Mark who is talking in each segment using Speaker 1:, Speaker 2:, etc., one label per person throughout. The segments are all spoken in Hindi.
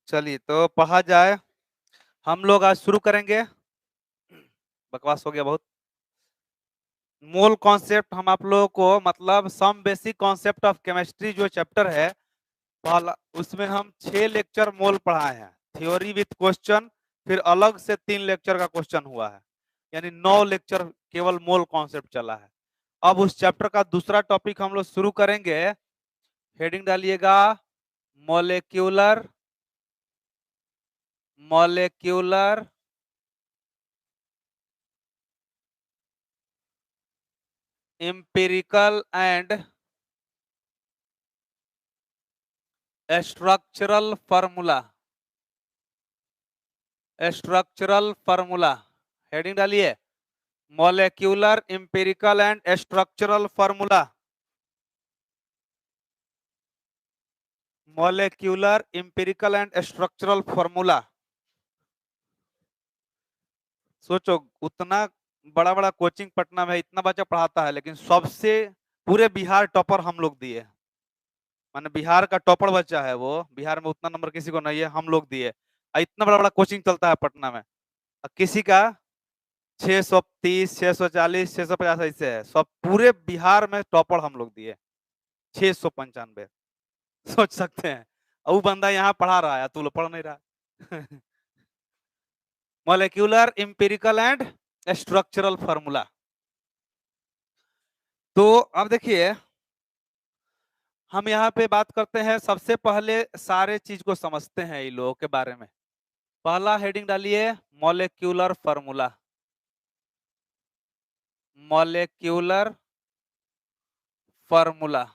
Speaker 1: चलिए तो पढ़ा जाए। हम लोग आज शुरू करेंगे। बकवास हो गया बहुत। मूल कॉन्सेप्ट हम आप लोगों को मतलब some basic concept of chemistry जो चैप्टर है पहला, उसमें हम 6 लेक्चर मोल पढ़ाए हैं, थ्योरी विथ क्वेश्चन। फिर अलग से 3 लेक्चर का क्वेश्चन हुआ है, यानी 9 लेक्चर केवल मोल कॉन्सेप्ट चला है। अब उस चैप्टर का दूसरा टॉपिक हम लोग शुरू करेंगे। हेडिंग डालिएगा molecular molecular empirical and structural formula। Structural formula heading डालिए molecular empirical and structural formula. Molecular empirical and structural formula. सोचो, उतना बड़ा बड़ा कोचिंग पटना में इतना बच्चा पढ़ाता है, लेकिन सबसे पूरे बिहार टॉपर हम लोग दिए। माने बिहार का टॉपर बच्चा है वो, बिहार में उतना नंबर किसी को नहीं है, हम लोग दिए। इतना बड़ा बड़ा कोचिंग चलता है पटना में, किसी का 630 640 650 ऐसे है। सब पूरे बिहार में टॉपर हम लोग दिए 695। सोच सकते हैं, वो बंदा यहाँ पढ़ा रहा है, तू लोग पढ़ नहीं रहा। Molecular empirical and structural formula. तो अब देखिए, हम यहाँ पे बात करते हैं। सबसे पहले सारे चीज को समझते हैं इन लोगों के बारे में। पहला हेडिंग डालिए मॉलिक्यूलर फार्मूला। मॉलिक्यूलर फार्मूला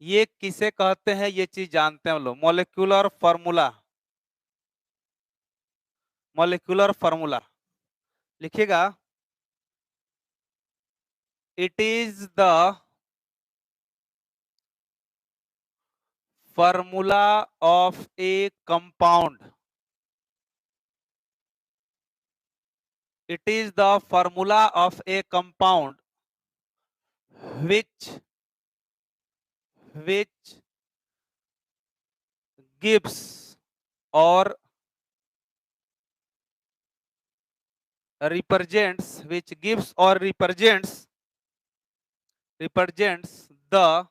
Speaker 1: ये किसे कहते हैं, ये चीज जानते हैं हम लोग। मॉलिक्यूलर फार्मूला, मॉलिक्यूलर फार्मूला लिखिएगा। It is the formula of a compound. It is the formula of a compound which gives or represents the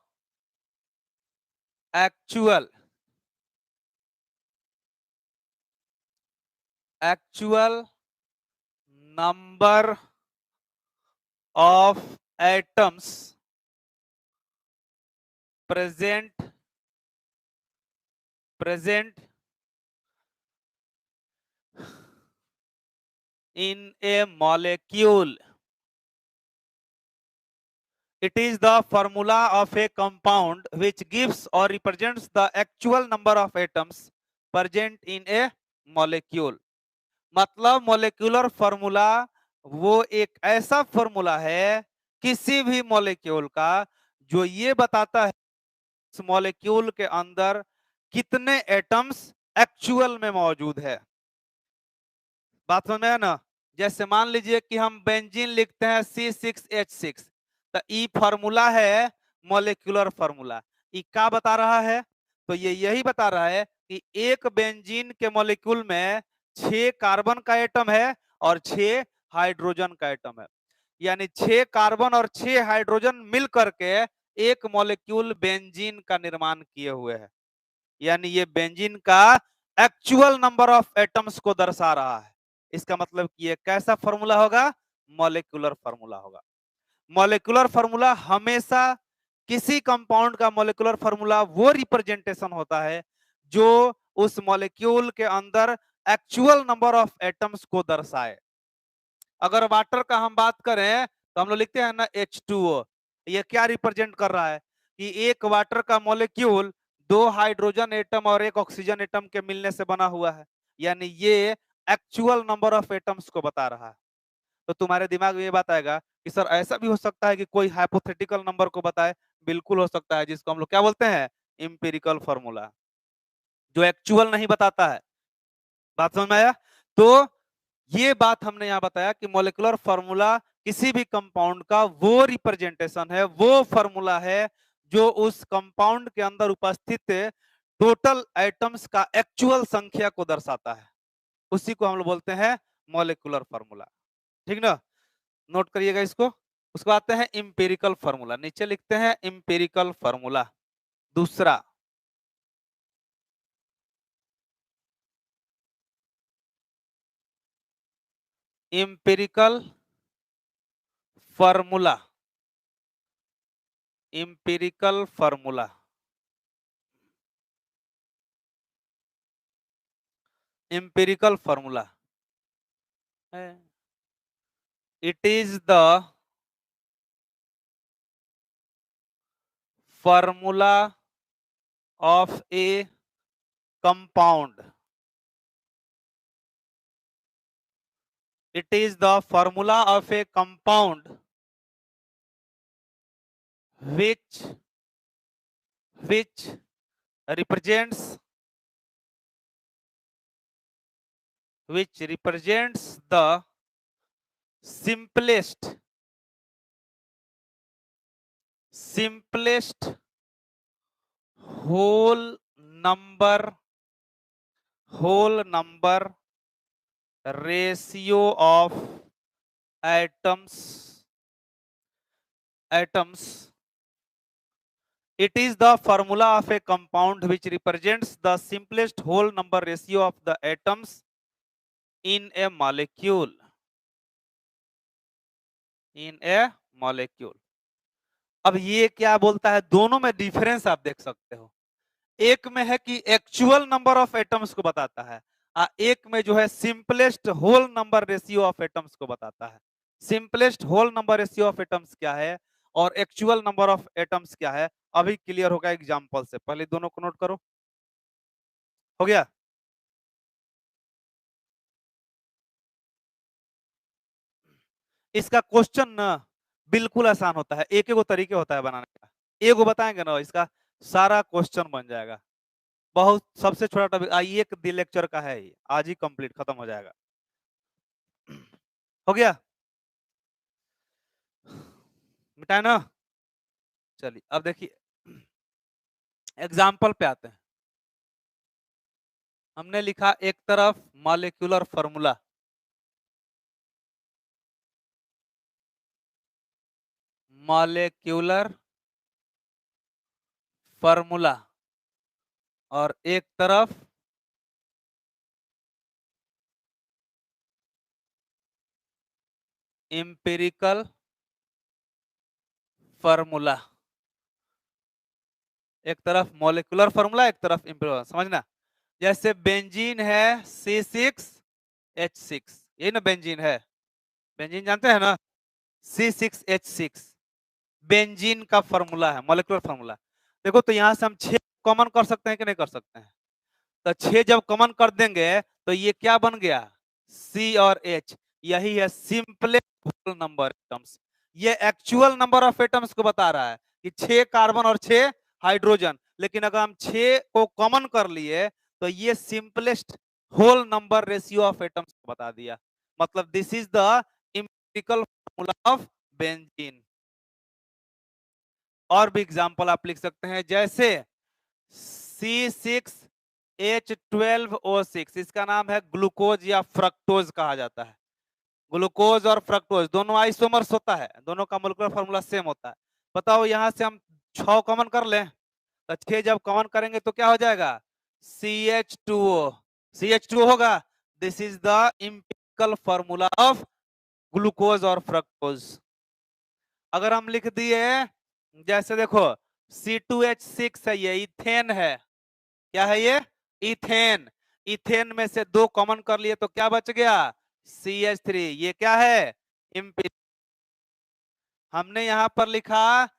Speaker 1: actual number of atoms present in a molecule. It is the formula of a compound which gives or represents the actual number of atoms present in a molecule। मतलब मॉलिक्यूलर फार्मूला वो एक ऐसा फार्मूला है किसी भी मॉलिक्यूल का जो ये बताता है इस मॉलिक्यूल के अंदर कितने एटम्स एक्चुअल में मौजूद है। बात समझ में है ना? जैसे मान लीजिए कि हम बेंजीन लिखते हैं C6H6, तो ई फार्मूला है मॉलिक्यूलर फार्मूला। ई क्या बता रहा है? तो ये यही बता रहा है कि एक बेंजीन के मॉलिक्यूल में 6 कार्बन का एटम है और 6 हाइड्रोजन का एटम है। यानी 6 कार्बन और 6 हाइड्रोजन मिल करके एक मॉलिक्यूल बेंजीन का निर्माण किए हुए है। यानी ये बेंजीन का एक्चुअल नंबर ऑफ एटम्स को दर्शा रहा है। इसका मतलब कि ये कैसा फार्मूला होगा? मॉलिक्यूलर फार्मूला होगा। मॉलिक्यूलर फार्मूला हमेशा किसी कंपाउंड का मॉलिक्यूलर फार्मूला वो रिप्रेजेंटेशन होता है जो उस मॉलिक्यूल के अंदर एक्चुअल नंबर ऑफ एटम्स को दर्शाए। अगर वाटर का हम बात करें तो हम लोग लिखते हैं ना H2O। ये क्या रिप्रेजेंट कर रहा है कि एक वाटर का मॉलिक्यूल 2 हाइड्रोजन एटम और 1 ऑक्सीजन एटम के मिलने से बना हुआ है। यानी ये एक्चुअल नंबर ऑफ एटम्स को बता रहा है। तो तुम्हारे दिमाग में ये बात आएगा कि सर ऐसा भी हो सकता है कि कोई हाइपोथेटिकल नंबर को बताए। बिल्कुल हो सकता है, जिसको हम लोग क्या बोलते हैं? इंपेरिकल फार्मूला, जो एक्चुअल नहीं बताता है। बात समझ में आया? तो ये बात हमने यहाँ बताया कि मॉलिक्यूलर फार्मूला किसी भी कंपाउंड का वो रिप्रेजेंटेशन है, वो फार्मूला है जो उस कंपाउंड के अंदर उपस्थित टोटल एटम्स का एक्चुअल संख्या को दर्शाता है, उसी को हम लोग बोलते हैं मॉलिक्यूलर फार्मूला। ठीक ना, नोट करिएगा इसको। उसको आते हैं इंपेरिकल फार्मूला, नीचे लिखते हैं इंपेरिकल फार्मूला। दूसरा, empirical formula, empirical formula, empirical formula, it is the formula of a compound, it is the formula of a compound which which represents the simplest whole number ratio of atoms. It is the formula of a compound which represents the simplest whole number ratio of the atoms in a molecule. अब ये क्या बोलता है, दोनों में डिफरेंस आप देख सकते हो। एक में है कि एक्चुअल नंबर ऑफ एटम्स को बताता है, एक में जो है simplest whole number ratio of atoms को बताता है। Simplest whole number ratio of atoms क्या है और एक्चुअल नंबर ऑफ एटम्स क्या है, अभी क्लियर होगा एग्जांपल से। पहले दोनों को नोट करो, हो गया। इसका क्वेश्चन ना बिल्कुल आसान होता है, एक एक तरीके होता है बनाने का, एक बताएंगे ना इसका सारा क्वेश्चन बन जाएगा। बहुत सबसे छोटा टॉपिक एक लेक्चर का है, आज ही कंप्लीट खत्म हो जाएगा। हो गया, मिटाए ना। चलिए अब देखिए एग्जाम्पल पे आते हैं। हमने लिखा एक तरफ मॉलिक्यूलर फार्मूला, मॉलिक्यूलर फार्मूला, और एक तरफ एम्पिरिकल फार्मूला। एक तरफ मॉलिक्यूलर फार्मूला, एक तरफ एम्पिरिकल, समझना। जैसे बेंजीन है C6H6, यही ना बेंजीन है, बेंजीन जानते हैं ना, C6H6 बेंजीन का फार्मूला है, मॉलिक्यूलर फार्मूला। देखो तो यहां से हम 6 कॉमन कर सकते हैं कि नहीं कर सकते हैं, तो 6 जब कॉमन कर देंगे तो ये क्या बन गया, C और H, यही है सिंपलेस्ट होल नंबर एटम्स। ये एक्चुअल नंबर ऑफ एटम्स को बता रहा है कि 6 कार्बन और 6 हाइड्रोजन, लेकिन अगर हम 6 को कॉमन कर लिए तो ये simplest whole number ratio of atoms को बता दिया। मतलब this is the empirical formula of benzene. और भी एग्जांपल आप लिख सकते हैं, जैसे C6H12O6, इसका नाम है ग्लूकोज या फ्रक्टोज कहा जाता है। ग्लूकोज और फ्रक्टोज दोनों आइसोमर्स होता है, दोनों का मोलेकुलर फार्मूला सेम होता है। बताओ यहां से हम 6 कॉमन कर लें, तो 6 जब कॉमन करेंगे तो क्या हो जाएगा, CH2O, CH2O होगा। This is the empirical formula of glucose और फ्रक्टोज। अगर हम लिख दिए, जैसे देखो C2H6 है, ये इथेन है, क्या है ये, इथेन। इथेन में से 2 कॉमन कर लिए तो क्या बच गया, CH3, ये क्या है, एम्पिरिकल। हमने यहां पर लिखा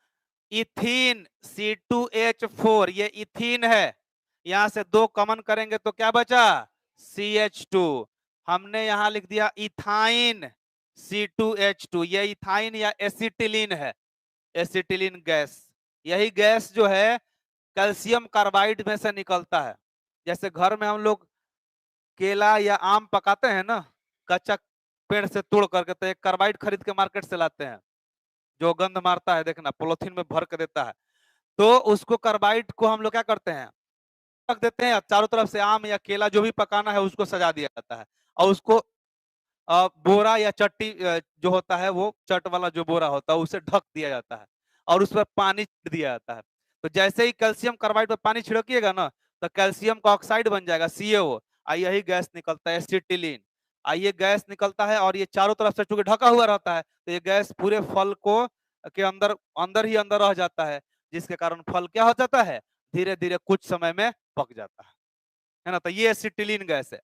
Speaker 1: इथीन C2H4, ये इथीन है, यहां से 2 कॉमन करेंगे तो क्या बचा, CH2। हमने यहां लिख दिया इथाइन C2H2, ये इथाइन या एसिटिलीन है, एसिटिलीन गैस। यही गैस जो है कैल्शियम कार्बाइड में से निकलता है। जैसे घर में हम लोग केला या आम पकाते हैं ना, कच्चा पेड़ से तोड़ करके, तो एक कार्बाइड खरीद के मार्केट से लाते हैं, जो गंध मारता है, देखना पॉलिथीन में भर के देता है। तो उसको कार्बाइड को हम लोग क्या करते हैं, रख देते हैं, चारों तरफ से आम या केला जो भी पकाना है उसको सजा दिया जाता है, और उसको बोरा या चट्टी जो होता है वो चट वाला जो बोरा होता है उसे ढक दिया जाता है, और उस पर पानी छिड़ दिया जाता है। तो जैसे ही कैल्शियम कार्बाइड पर पानी छिड़किएगा ना, तो कैल्शियम का ऑक्साइड बन जाएगा CaO, और यही गैस निकलता है एसिटिलीन। ये गैस निकलता है, और ये चारों तरफ से चूंकि ढका हुआ रहता है, तो ये गैस पूरे फल को के अंदर अंदर ही अंदर रह जाता है, जिसके कारण फल क्या हो जाता है, धीरे धीरे कुछ समय में पक जाता है ना। तो ये एसिटिलीन गैस है।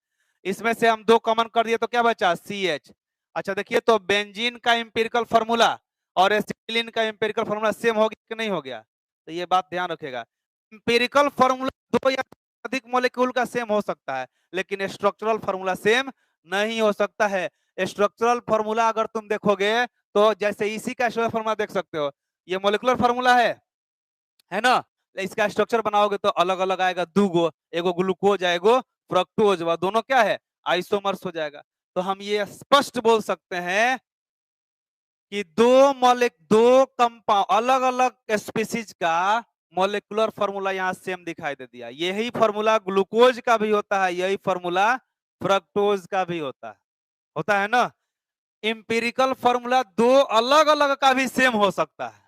Speaker 1: इसमें से हम दो कॉमन कर दिए तो क्या बचा, CH। अच्छा देखिए, तो बेंजीन का इंपेरिकल फार्मूला और एसिटिलीन का इंपेरिकल फार्मूला सेम हो गया कि नहीं हो गया, तो ये बात ध्यान रखेगा। इंपेरिकल फार्मूला दो या अधिक मॉलिक्यूल का सेम हो सकता है, लेकिन स्ट्रक्चरल फार्मूला सेम नहीं हो सकता है। स्ट्रक्चरल फार्मूला अगर तुम देखोगे तो जैसे इसी का स्ट्रक्चरल फार्मूला देख सकते हो, ये मॉलिक्यूलर फार्मूला है ना। इसका स्ट्रक्चर बनाओगे तो अलग अलग आएगा, दूगो, एगो ग्लूकोज है, एगो फ्रक्टोज, वह दोनों क्या है, आइसोमर्स हो जाएगा। तो हम ये स्पष्ट बोल सकते हैं कि दो कंपाउंड अलग अलग स्पीसीज का मॉलिक्यूलर फार्मूला यहाँ सेम दिखाई दे दिया। यही फार्मूला ग्लूकोज का भी होता है, यही फार्मूला फ्रक्टोज का भी होता है ना। इंपेरिकल फार्मूला दो अलग अलग का भी सेम हो सकता है।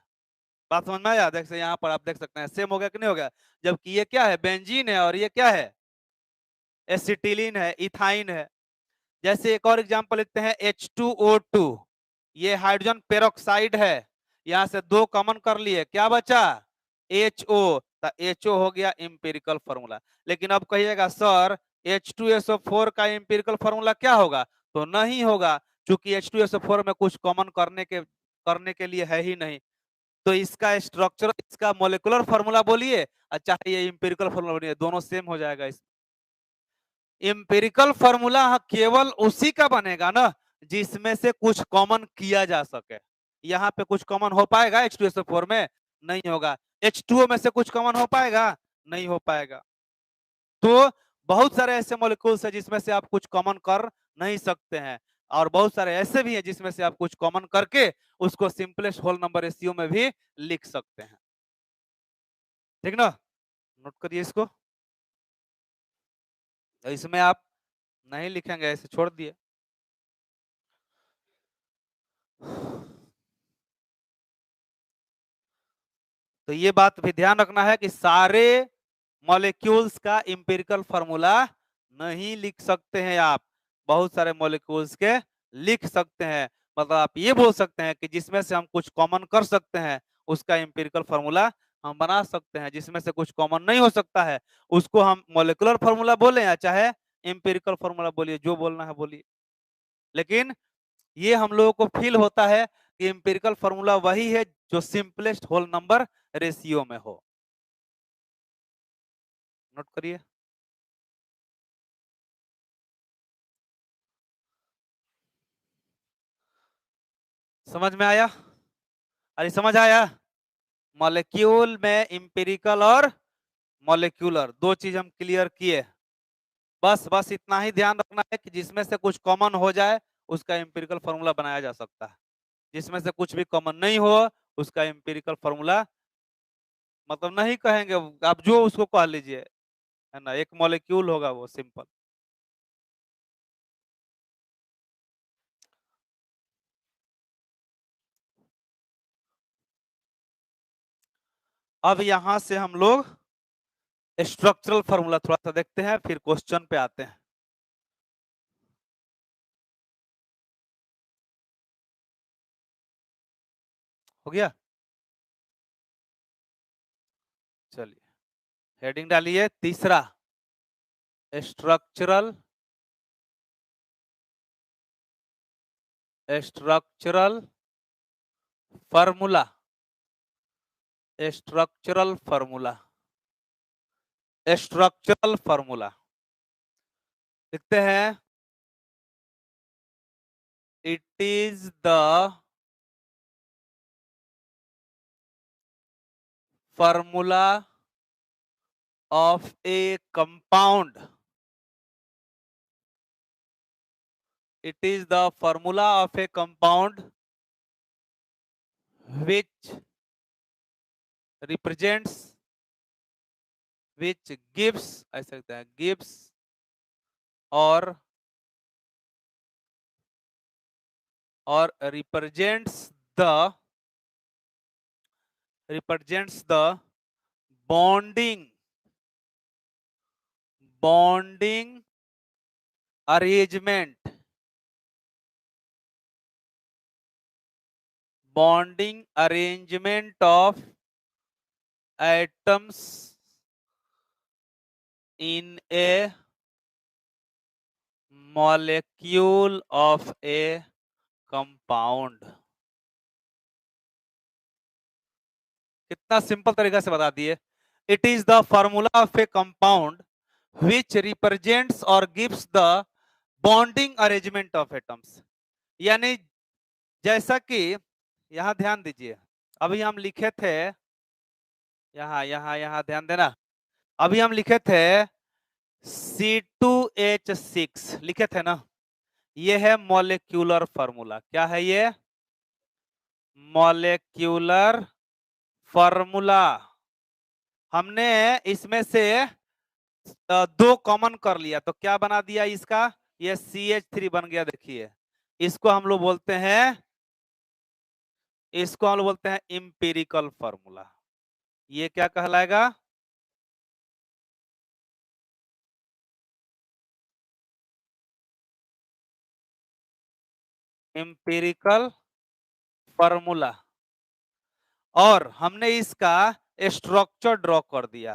Speaker 1: बात समझ में आया, देख से यहाँ पर आप देख सकते हैं सेम हो गया कि नहीं हो गया, जबकि ये क्या है, बेंजीन है, और ये क्या है, एसिटिलीन है, इथाइन है। जैसे एक और एग्जांपल लेते हैं, H2O2, ये हाइड्रोजन पेरोक्साइड है, यहां से दो कॉमन कर लिए, क्या बचा, HO, तो HO हो गया इंपेरिकल फार्मूला। लेकिन अब कहिएगा सर H2SO4 का इंपेरिकल फार्मूला क्या होगा, तो नहीं होगा, क्योंकि H2SO4 में कुछ कॉमन करने के लिए है ही नहीं। तो इसका स्ट्रक्चर, इसका मोलिकुलर फार्मूला बोलिए, अच्छा ये इंपेरिकल फार्मूला बोलिए, दोनों सेम हो जाएगा। इस इंपेरिकल फार्मूला केवल उसी का बनेगा ना जिसमें से कुछ कॉमन किया जा सके। यहाँ पे कुछ कॉमन हो पाएगा H2SO4 में, नहीं होगा। H2O में से कुछ कॉमन हो पाएगा, नहीं हो पाएगा। तो बहुत सारे ऐसे मॉलिक्यूल्स है जिसमें से आप कुछ कॉमन कर नहीं सकते हैं, और बहुत सारे ऐसे भी हैं जिसमें से आप कुछ कॉमन करके उसको सिंपलेस्ट होल नंबर रेशियो में भी लिख सकते हैं। ठीक ना, नोट करिए इसको। तो इसमें आप नहीं लिखेंगे, ऐसे छोड़ दिए। तो ये बात भी ध्यान रखना है कि सारे मॉलिक्यूल्स का इंपेरिकल फार्मूला नहीं लिख सकते हैं आप, बहुत सारे मॉलिक्यूल्स के लिख सकते हैं। मतलब आप ये बोल सकते हैं कि जिसमें से हम कुछ कॉमन कर सकते हैं उसका इंपेरिकल फार्मूला हम बना सकते हैं, जिसमें से कुछ कॉमन नहीं हो सकता है उसको हम मॉलिक्यूलर फार्मूला बोले या चाहे इंपेरिकल फार्मूला बोलिए, जो बोलना है बोलिए। लेकिन ये हम लोगों को फील होता है कि इंपेरिकल फार्मूला वही है जो सिंपलेस्ट होल नंबर रेशियो में हो। नोट करिए। समझ में आया, अरे समझ आया। मॉलिक्यूल में इंपेरिकल और मॉलिक्यूलर दो चीज हम क्लियर किए। बस बस इतना ही ध्यान रखना है कि जिसमें से कुछ कॉमन हो जाए उसका इंपेरिकल फार्मूला बनाया जा सकता है, जिसमें से कुछ भी कॉमन नहीं हो उसका इंपेरिकल फार्मूला मतलब नहीं कहेंगे, आप जो उसको कह लीजिए, है ना, एक मॉलिक्यूल होगा वो सिंपल। अब यहां से हम लोग स्ट्रक्चरल फार्मूला थोड़ा सा देखते हैं, फिर क्वेश्चन पे आते हैं। हो गया, चलिए हेडिंग डालिए तीसरा, structural structural formula, structural formula, structural formula लिखते हैं। It is the formula of a compound, it is the formula of a compound which represents which gives, ऐसे लिखते हैं, gives or represents the bonding arrangement of atoms in a molecule of a compound। कितना सिंपल तरीका से बता दिए। It is the formula of a compound which represents और gives the bonding arrangement of atoms. यानी जैसा कि यहां ध्यान दीजिए, अभी हम लिखे थे, यहां यहां यहां ध्यान देना, अभी हम लिखे थे C2H6 लिखे थे ना, ये है मॉलिक्यूलर फार्मूला। क्या है ये? Molecular formula. हमने इसमें से दो कॉमन कर लिया तो क्या बना दिया इसका? ये CH3 बन गया। देखिए इसको हम लोग बोलते हैं, इंपेरिकल फार्मूला। ये क्या कहलाएगा? Empirical formula. और हमने इसका स्ट्रक्चर ड्रॉ कर दिया,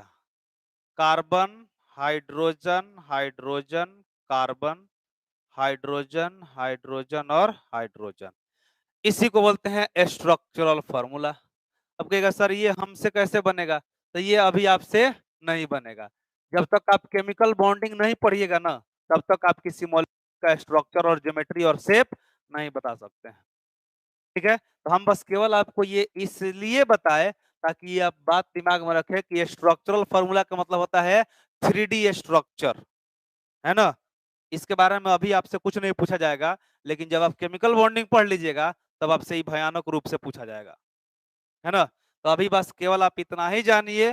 Speaker 1: carbon hydrogen hydrogen carbon hydrogen hydrogen और हाइड्रोजन। इसी को बोलते हैं स्ट्रक्चरल फार्मूला। अब कहेगा सर ये हमसे कैसे बनेगा? तो ये अभी आपसे नहीं बनेगा। जब तक आप केमिकल बॉन्डिंग नहीं पढ़िएगा ना, तब तक आप किसी मॉलिक्यूल का स्ट्रक्चर और ज्योमेट्री और शेप नहीं बता सकते हैं। ठीक है, तो हम बस केवल आपको ये इसलिए बताए ताकि ये आप बात दिमाग में रखें कि स्ट्रक्चरल फार्मूला का मतलब होता है 3D स्ट्रक्चर, है ना। इसके बारे में अभी आपसे कुछ नहीं पूछा जाएगा, लेकिन जब आप केमिकल बॉन्डिंग पढ़ लीजिएगा तब आपसे ही भयानक रूप से पूछा जाएगा, है ना। तो अभी बस केवल आप इतना ही जानिए।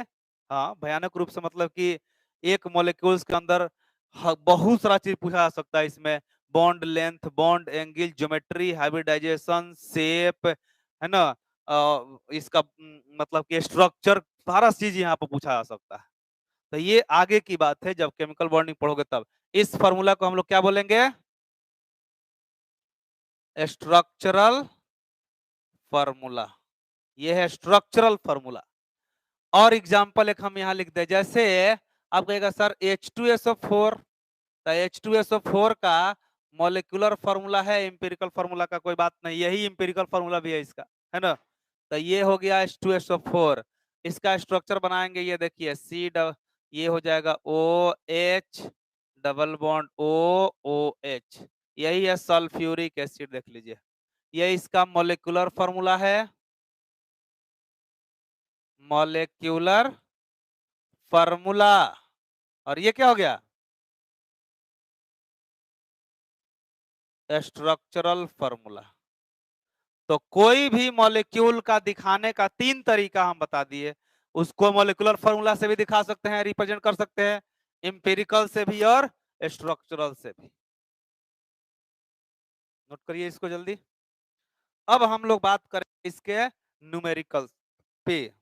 Speaker 1: हाँ, भयानक रूप से मतलब कि एक मॉलिक्यूल्स के अंदर बहुत सारा चीज पूछा जा सकता है इसमें। Bond length, bond angle, geometry, hybridisation, shape, है ना। इसका मतलब कि स्ट्रक्चर, सारा चीज यहाँ पर पूछा जा सकता है। तो ये आगे की बात है, जब केमिकल बॉन्डिंग पढ़ोगे तब। इस फॉर्मूला को हम लोग क्या बोलेंगे? Structural formula. ये है स्ट्रक्चरल फार्मूला। और एग्जांपल एक हम यहाँ लिख दे, जैसे आप कहेगा सर H2SO4, तो H2SO4 का मॉलिक्यूलर फार्मूला है, एम्पिरिकल फार्मूला का कोई बात नहीं, यही एम्पिरिकल फार्मूला भी है इसका, है ना। तो ये हो गया H2SO4। इसका स्ट्रक्चर बनाएंगे, ये देखिए ये हो जाएगा OH डबल बॉन्ड OOH, यही है सल्फ्यूरिक एसिड। देख लीजिए, ये इसका मॉलिक्यूलर फार्मूला है, मॉलिक्यूलर फार्मूला। और ये क्या हो गया? Structural formula. तो कोई भी मॉलिक्यूल का दिखाने का तीन तरीका हम बता दिए। उसको मॉलिक्यूलर फार्मूला से भी दिखा सकते हैं, रिप्रेजेंट कर सकते हैं, इंपेरिकल से भी और स्ट्रक्चरल से भी। नोट करिए इसको जल्दी। अब हम लोग बात करें इसके न्यूमेरिकल पे।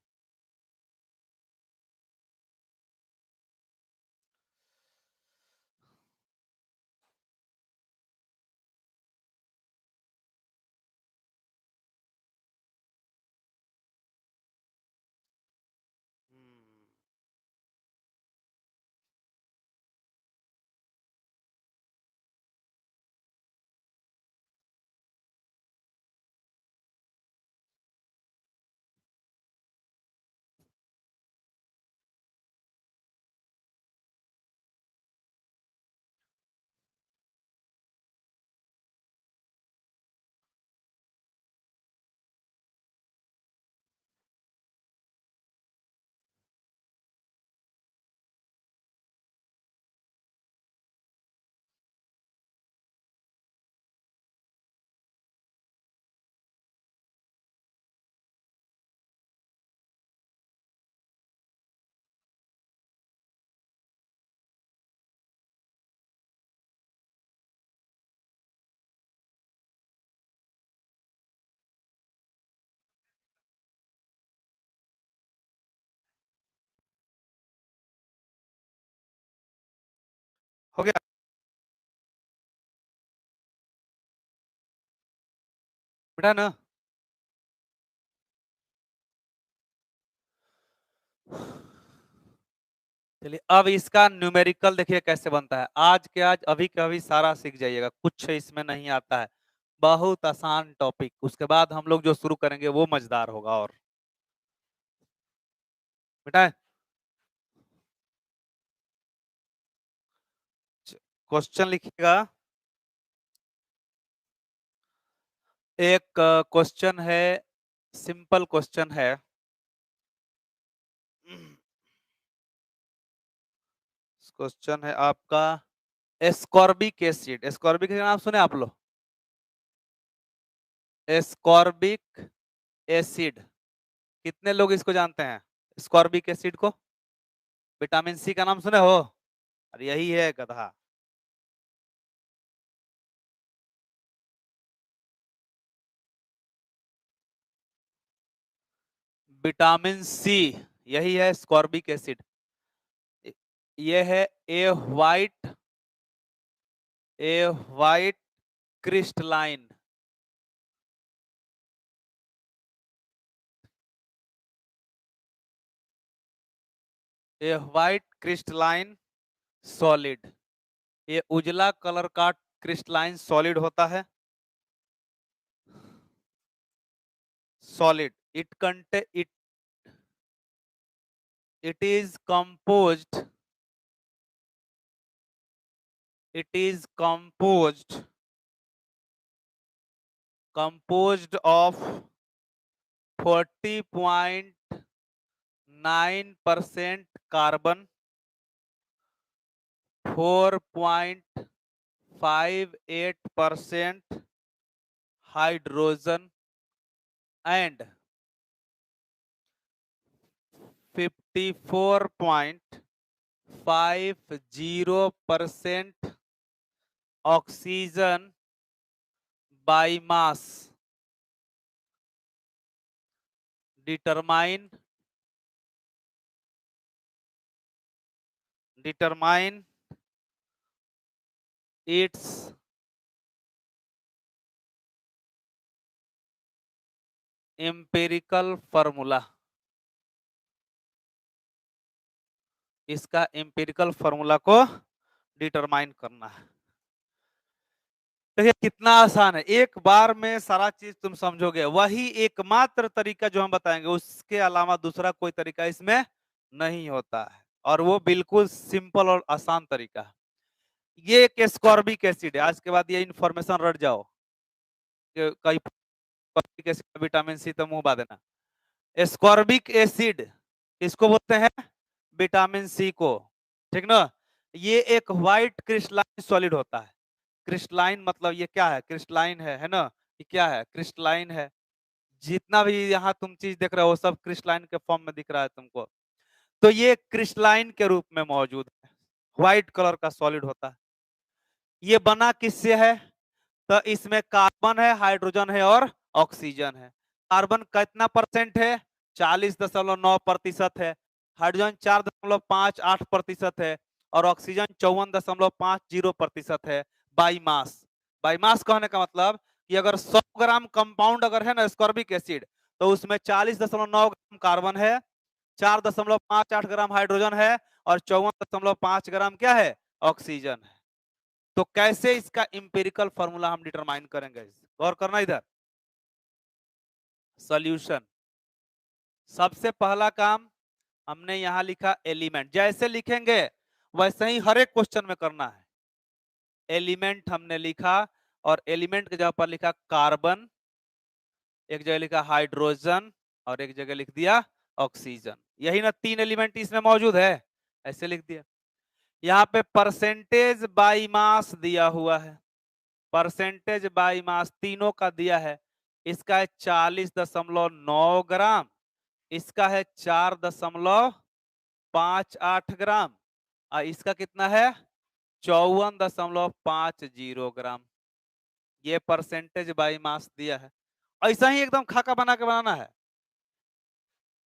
Speaker 1: हो गया बेटा ना। चलिए अब इसका न्यूमेरिकल देखिए कैसे बनता है। आज के आज अभी के अभी सारा सीख जाइएगा, कुछ इसमें नहीं आता है, बहुत आसान टॉपिक। उसके बाद हम लोग जो शुरू करेंगे वो मजेदार होगा। और बेटा क्वेश्चन लिखिएगा। एक क्वेश्चन है, सिंपल क्वेश्चन है। क्वेश्चन है आपका एस्कॉर्बिक एसिड। एस्कॉर्बिक एसिड नाम सुने आप लोग? एस्कॉर्बिक एसिड, कितने लोग इसको जानते हैं एस्कॉर्बिक एसिड को? विटामिन सी का नाम सुने हो? अरे यही है गधा। विटामिन सी, यही है एस्कॉर्बिक एसिड। ये है a white, a white crystalline, a white crystalline solid. ये उजला कलर का क्रिस्टलाइन सॉलिड होता है। Solid, it is composed, it is composed of 40.9% carbon, 4.58% hydrogen and 54.50% oxygen by mass. Determine its empirical formula. इसका एम्पिरिकल फॉर्मूला को डिटरमाइन करना है। देखिए कितना आसान है, एक बार में सारा चीज तुम समझोगे। वही एकमात्र तरीका जो हम बताएंगे, उसके अलावा दूसरा कोई तरीका इसमें नहीं होता है, और वो बिल्कुल सिंपल और आसान तरीका है। ये एक एस्कॉर्बिक एसिड है। आज के बाद ये इंफॉर्मेशन रट जाओ कि कई एस्कॉर्बिक एसिड विटामिन सी तो मुंह बा देना। एस्कॉर्बिक एसिड किसको बोलते हैं? विटामिन सी को, ठीक ना। ये एक व्हाइट क्रिस्टलाइन सॉलिड होता है। क्रिस्टलाइन मतलब ये क्या है? क्रिस्टलाइन है ना। ये क्या है? क्रिस्टलाइन है। जितना भी यहाँ तुम चीज देख रहे हो सब क्रिस्टलाइन के फॉर्म में दिख रहा है तुमको। तो ये क्रिस्टलाइन के रूप में मौजूद है, व्हाइट कलर का सॉलिड होता है। ये बना किससे है? तो इसमें कार्बन है, हाइड्रोजन है और ऑक्सीजन है। कार्बन कितना परसेंट है? 40.9% है। हाइड्रोजन 4.58% है और ऑक्सीजन 54.50% है। बाई मास, बाई मास कहने का मतलब कि अगर 100 ग्राम कंपाउंड अगर है ना एस्कॉर्बिक एसिड, तो उसमें 40.9 ग्राम कार्बन है, 4.58 ग्राम हाइड्रोजन है और 54.5 ग्राम क्या है? ऑक्सीजन है। तो कैसे इसका इंपेरिकल फॉर्मूला हम डिटरमाइन करेंगे? गौर करना इधर। सॉल्यूशन, सबसे पहला काम हमने यहां लिखा एलिमेंट। जैसे लिखेंगे वैसे ही हर एक क्वेश्चन में करना है। एलिमेंट हमने लिखा और एलिमेंट की जगह पर लिखा कार्बन, एक जगह लिखा हाइड्रोजन और एक जगह लिख दिया ऑक्सीजन। यही ना तीन एलिमेंट इसमें मौजूद है, ऐसे लिख दिया। यहाँ पे परसेंटेज बाई मास दिया हुआ है, परसेंटेज बाई मास तीनों का दिया है। इसका है 40.9 ग्राम, इसका है 4.58 ग्राम और इसका कितना है? 54.50 ग्राम। ये परसेंटेज बाई मास दिया है। ऐसा ही एकदम खाका बना के बनाना है।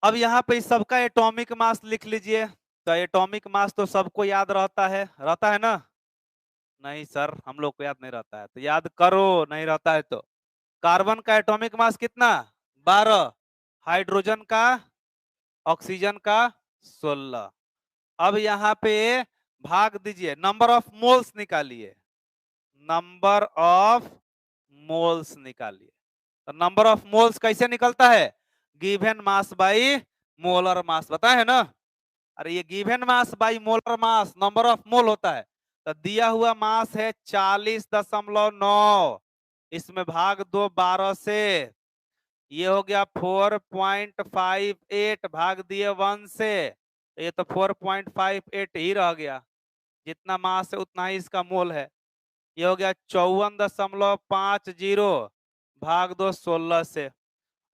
Speaker 1: अब यहाँ पे सबका एटॉमिक मास लिख लीजिए। तो एटॉमिक मास तो सबको याद रहता है ना। नहीं सर, हम लोग को याद नहीं रहता है तो याद करो, नहीं रहता है तो। कार्बन का एटॉमिक मास कितना? 12। हाइड्रोजन का, ऑक्सीजन का 16। अब यहाँ पे भाग दीजिए, नंबर ऑफ मोल्स निकालिए, नंबर ऑफ मोल्स निकालिए। तो नंबर ऑफ मोल्स कैसे निकलता है? Given mass by molar mass, बताए है ना? अरे ये given mass by molar mass number of mole होता है। तो दिया हुआ मास है 40.9, इसमें भाग दो 12 से, ये हो गया 4.58, भाग दिए 1 से, तो ये तो 4.58 ही रह गया। जितना मास है उतना ही इसका मोल है। ये हो गया 54.50, भाग दो 16 से।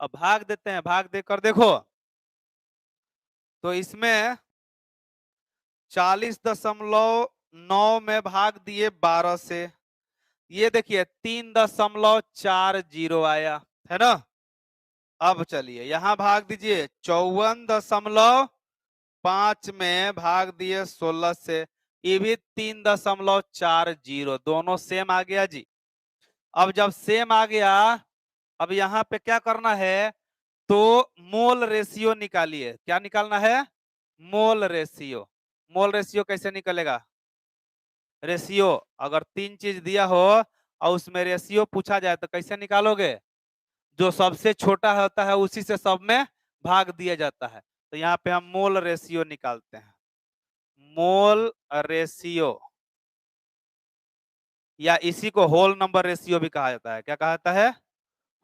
Speaker 1: अब भाग देते हैं, भाग देकर देखो तो इसमें 40.9 में भाग दिए 12 से, ये देखिए 3.40 आया है ना। अब चलिए यहां भाग दीजिए, 54.5 में भाग दिए 16 से, ये भी 3.40, दोनों सेम आ गया जी। अब जब सेम आ गया, अब यहाँ पे क्या करना है, तो मोल रेशियो निकालिए। क्या निकालना है? Mole ratio. मोल रेशियो कैसे निकलेगा? रेशियो, अगर 3 चीज दिया हो और उसमें रेशियो पूछा जाए तो कैसे निकालोगे? जो सबसे छोटा होता है उसी से सब में भाग दिया जाता है। तो यहाँ पे हम मोल रेशियो निकालते हैं। मोल रेशियो, या इसी को होल नंबर रेशियो भी कहा जाता है। क्या कहा जाता है?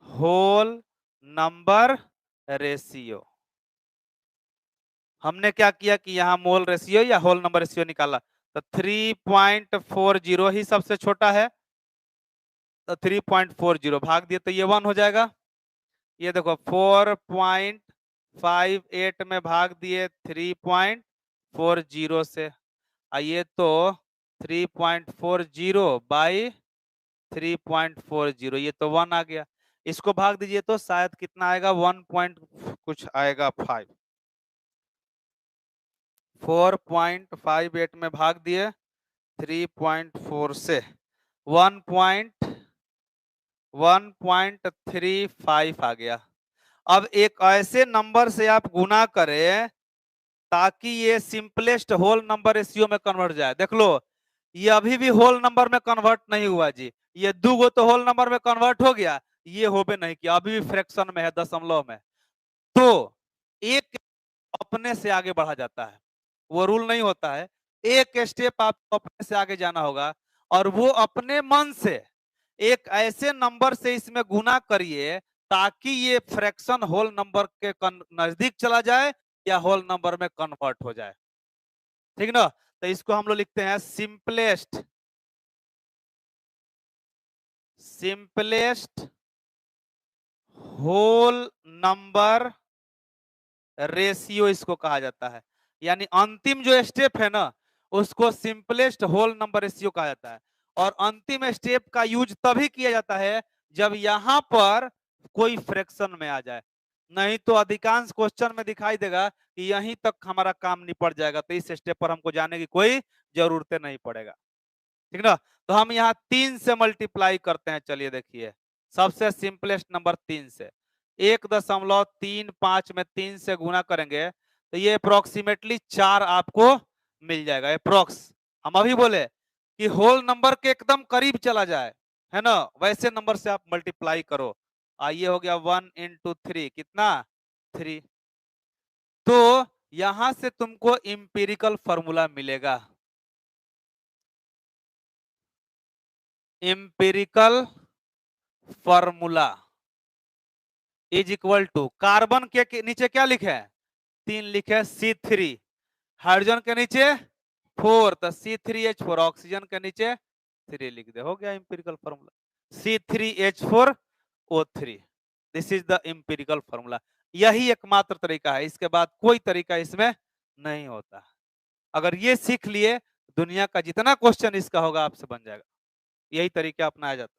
Speaker 1: Whole number ratio. हमने क्या किया कि यहाँ मोल रेशियो या होल नंबर रेशियो निकाला, तो 3.40 ही सबसे छोटा है, तो 3.40 भाग दिए तो ये 1 हो जाएगा। ये देखो 4.58 में भाग दिए 3.40 से, ये तो 3.40 बाई 3.40, ये तो 1 आ गया। इसको भाग दीजिए तो शायद कितना आएगा, 1 पॉइंट कुछ आएगा 5। 4.58 में भाग दिए 3.4 से, 1.35 आ गया। अब एक ऐसे नंबर से आप गुना करें ताकि ये सिंपलेस्ट होल नंबर रेशियो में कन्वर्ट जाए। देख लो, ये अभी भी होल नंबर में कन्वर्ट नहीं हुआ जी। ये 2 गो तो होल नंबर में कन्वर्ट हो गया, ये होबे नहीं किया, अभी भी फ्रैक्शन में है, दशमलव में। तो एक अपने से आगे बढ़ा जाता है, वो रूल नहीं होता है। एक स्टेप आपको अपने से आगे जाना होगा, और वो अपने मन से एक ऐसे नंबर से इसमें गुना करिए ताकि ये फ्रैक्शन होल नंबर के नजदीक चला जाए या होल नंबर में कन्वर्ट हो जाए। ठीक ना? तो इसको हम लोग लिखते हैं simplest, simplest whole number ratio इसको कहा जाता है। यानी अंतिम जो स्टेप है ना, उसको सिंपलेस्ट होल नंबर रेशियो कहा जाता है। और अंतिम स्टेप का यूज तभी किया जाता है जब यहां पर कोई फ्रैक्शन में आ जाए, नहीं तो अधिकांश क्वेश्चन में दिखाई देगा कि यहीं तक हमारा काम निपट जाएगा, तो इस स्टेप पर हमको जाने की कोई जरूरत नहीं पड़ेगा। ठीक ना? तो हम यहाँ 3 से मल्टीप्लाई करते हैं। चलिए देखिए, सबसे सिंपलेस्ट नंबर 3 से, 1.35 में 3 से गुना करेंगे तो ये अप्रोक्सीमेटली 4 आपको मिल जाएगा। अप्रोक्स हम अभी बोले कि होल नंबर के एकदम करीब चला जाए, है ना, वैसे नंबर से आप मल्टीप्लाई करो। ये हो गया 1 into 3, कितना? 3। तो यहां से तुमको इंपेरिकल फॉर्मूला मिलेगा। Empirical formula is equal to, carbon के नीचे क्या लिखे है? 3 लिखे है, C3। हाइड्रोजन के नीचे 4, तो C3H4। ऑक्सीजन के नीचे 3 लिख दे, हो गया empirical formula, C3H4O3। This is the empirical formula. यही एकमात्र तरीका है, इसके बाद कोई तरीका इसमें नहीं होता। अगर ये सीख लिए, दुनिया का जितना क्वेश्चन इसका होगा आपसे बन जाएगा। यही तरीका अपनाया जाता है।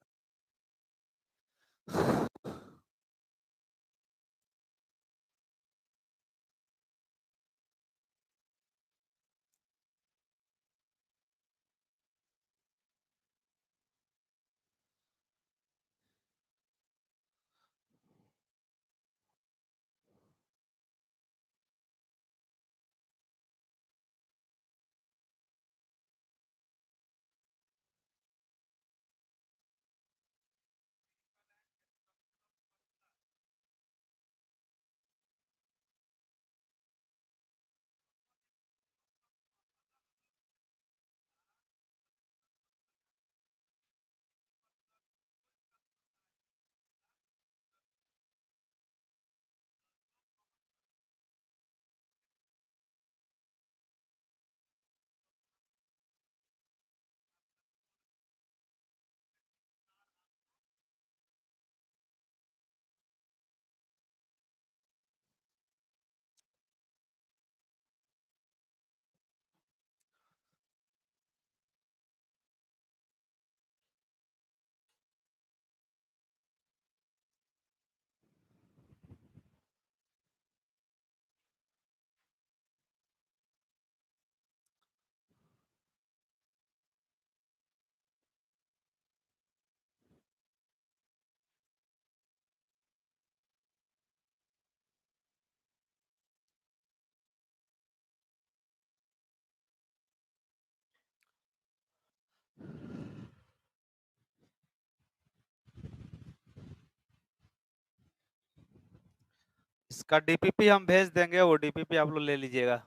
Speaker 1: इसका डीपीपी हम भेज देंगे, वो डीपीपी आप लोग ले लीजिएगा,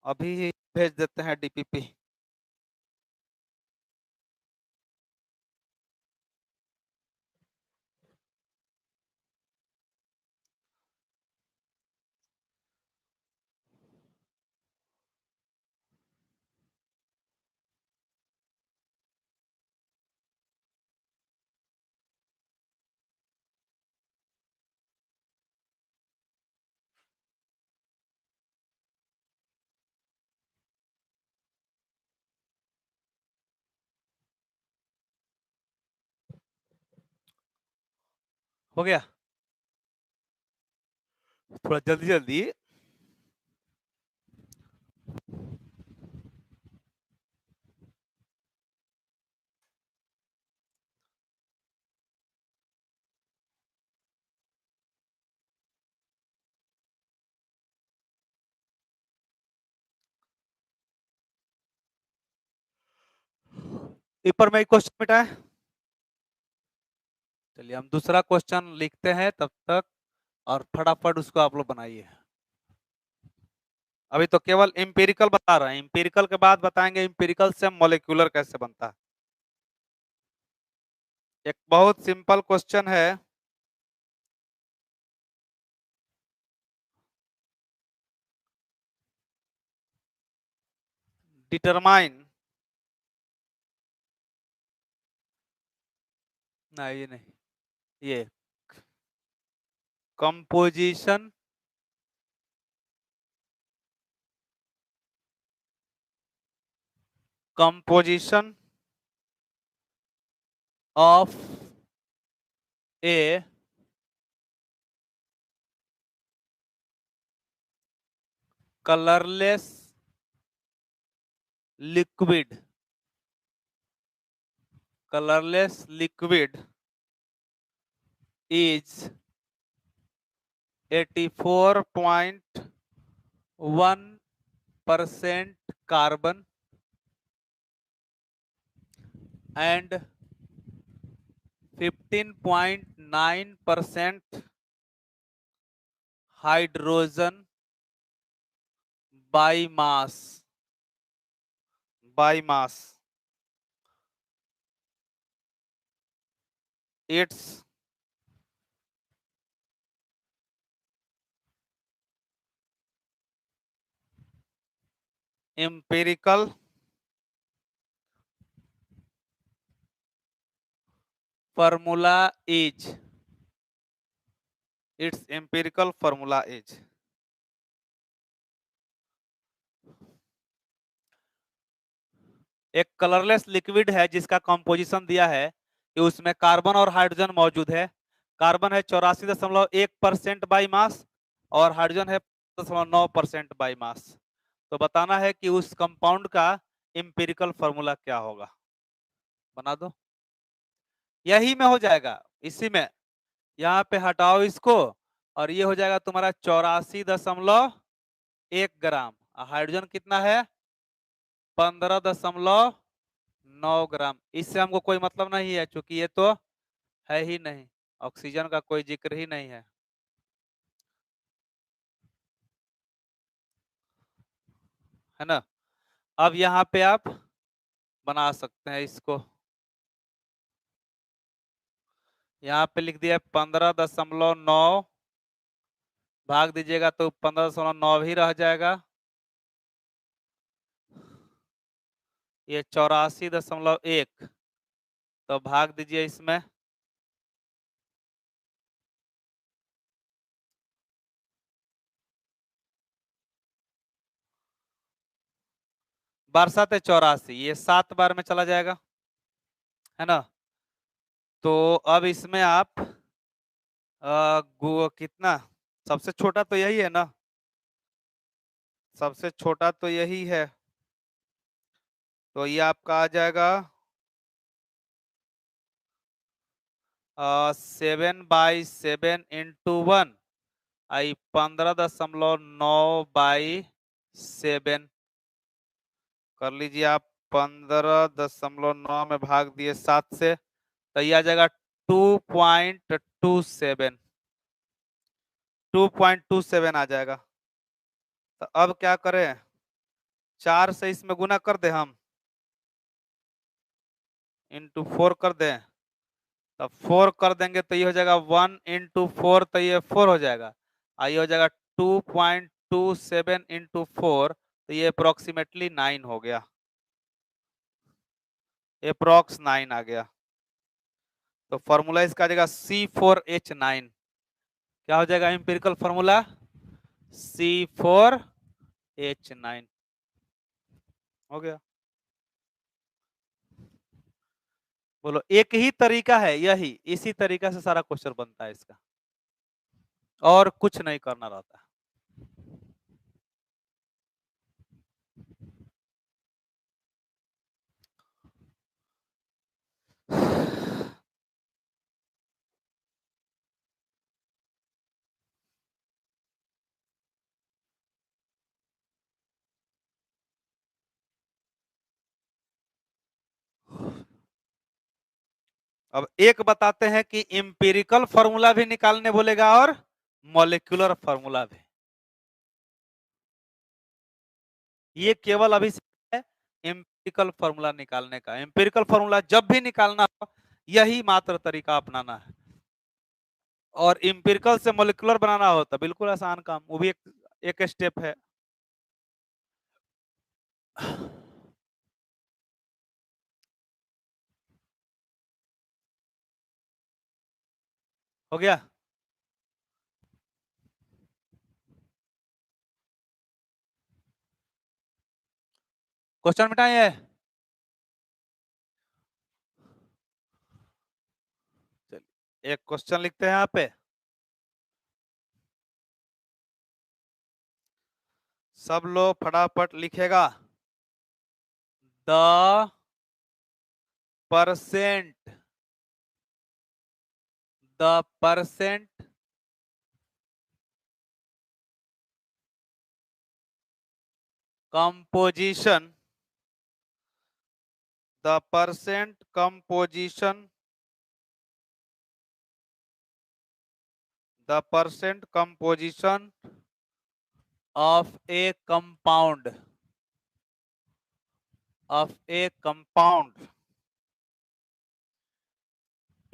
Speaker 1: अभी ही भेज देते हैं डीपीपी। हो गया, थोड़ा जल्दी जल्दी। पेपर में एक क्वेश्चन मिटा है, चलिए हम दूसरा क्वेश्चन लिखते हैं तब तक, और फटाफट उसको आप लोग बनाइए। अभी तो केवल इंपेरिकल बता रहे हैं, इंपेरिकल के बाद बताएंगे इंपेरिकल से मॉलिक्यूलर कैसे बनता है। एक बहुत सिंपल क्वेश्चन है, डिटरमाइन, नहीं ये नहीं, ये composition composition of A colourless liquid, colourless liquid is 84.1% carbon and 15.9% hydrogen by mass, by mass. Its empirical formula is, its empirical formula is, एक कलरलेस लिक्विड है जिसका कंपोजिशन दिया है कि उसमें कार्बन और हाइड्रोजन मौजूद है। कार्बन है 84.1% बाई मास और हाइड्रोजन है 9% बाई मास। तो बताना है कि उस कंपाउंड का इंपेरिकल फॉर्मूला क्या होगा, बना दो। यही में हो जाएगा, इसी में, यहाँ पे हटाओ इसको और ये हो जाएगा तुम्हारा 84.1 ग्राम। हाइड्रोजन कितना है 15.9 ग्राम। इससे हमको कोई मतलब नहीं है क्योंकि ये तो है ही नहीं, ऑक्सीजन का कोई जिक्र ही नहीं है, है ना। अब यहाँ पे आप बना सकते हैं इसको, यहाँ पे लिख दिया 15.9, भाग दीजिएगा तो 15.9 ही रह जाएगा। ये 84.1, तो भाग दीजिए इसमें, बरसात 84, ये 7 बार में चला जाएगा, है ना। तो अब इसमें आप कितना, सबसे छोटा तो यही है ना, सबसे छोटा तो यही है, तो ये आपका आ जाएगा 7/7 आई 15.9/7 कर लीजिए आप। 15.9 में भाग दिए 7 से, तो ये आ जाएगा 2.27। 2.27 आ जाएगा। तो अब क्या करें, 4 से इसमें गुना कर दे हम, इंटू 4 कर दें, तब 4 कर देंगे तो ये हो जाएगा 1 इंटू 4, तो ये 4 हो जाएगा। ये हो जाएगा 2.27 इंटू 4, तो ये अप्रोक्सीमेटली 9 हो गया, अप्रोक्स 9 आ गया। तो फॉर्मूला इसका आ जाएगा C4H9। क्या हो जाएगा एम्पिरिकल फॉर्मूला? C4H9 हो गया। बोलो, एक ही तरीका है, यही इसी तरीका से सारा क्वेश्चन बनता है इसका, और कुछ नहीं करना रहता। अब एक बताते हैं कि इंपिरिकल फॉर्मूला भी निकालने बोलेगा और मॉलिक्यूलर फॉर्मूला भी। ये केवल अभी है इंपिरिकल फॉर्मूला निकालने का। इंपिरिकल फॉर्मूला जब भी निकालना हो, यही मात्र तरीका अपनाना है। और इंपिरिकल से मॉलिक्यूलर बनाना हो तो बिल्कुल आसान काम, वो भी एक स्टेप है। हो गया। क्वेश्चन मिटाइए। चलिए एक क्वेश्चन लिखते हैं यहाँ पे। सब लोग फटाफट लिखेगा। The percent the percent composition the percent composition the percent composition of a compound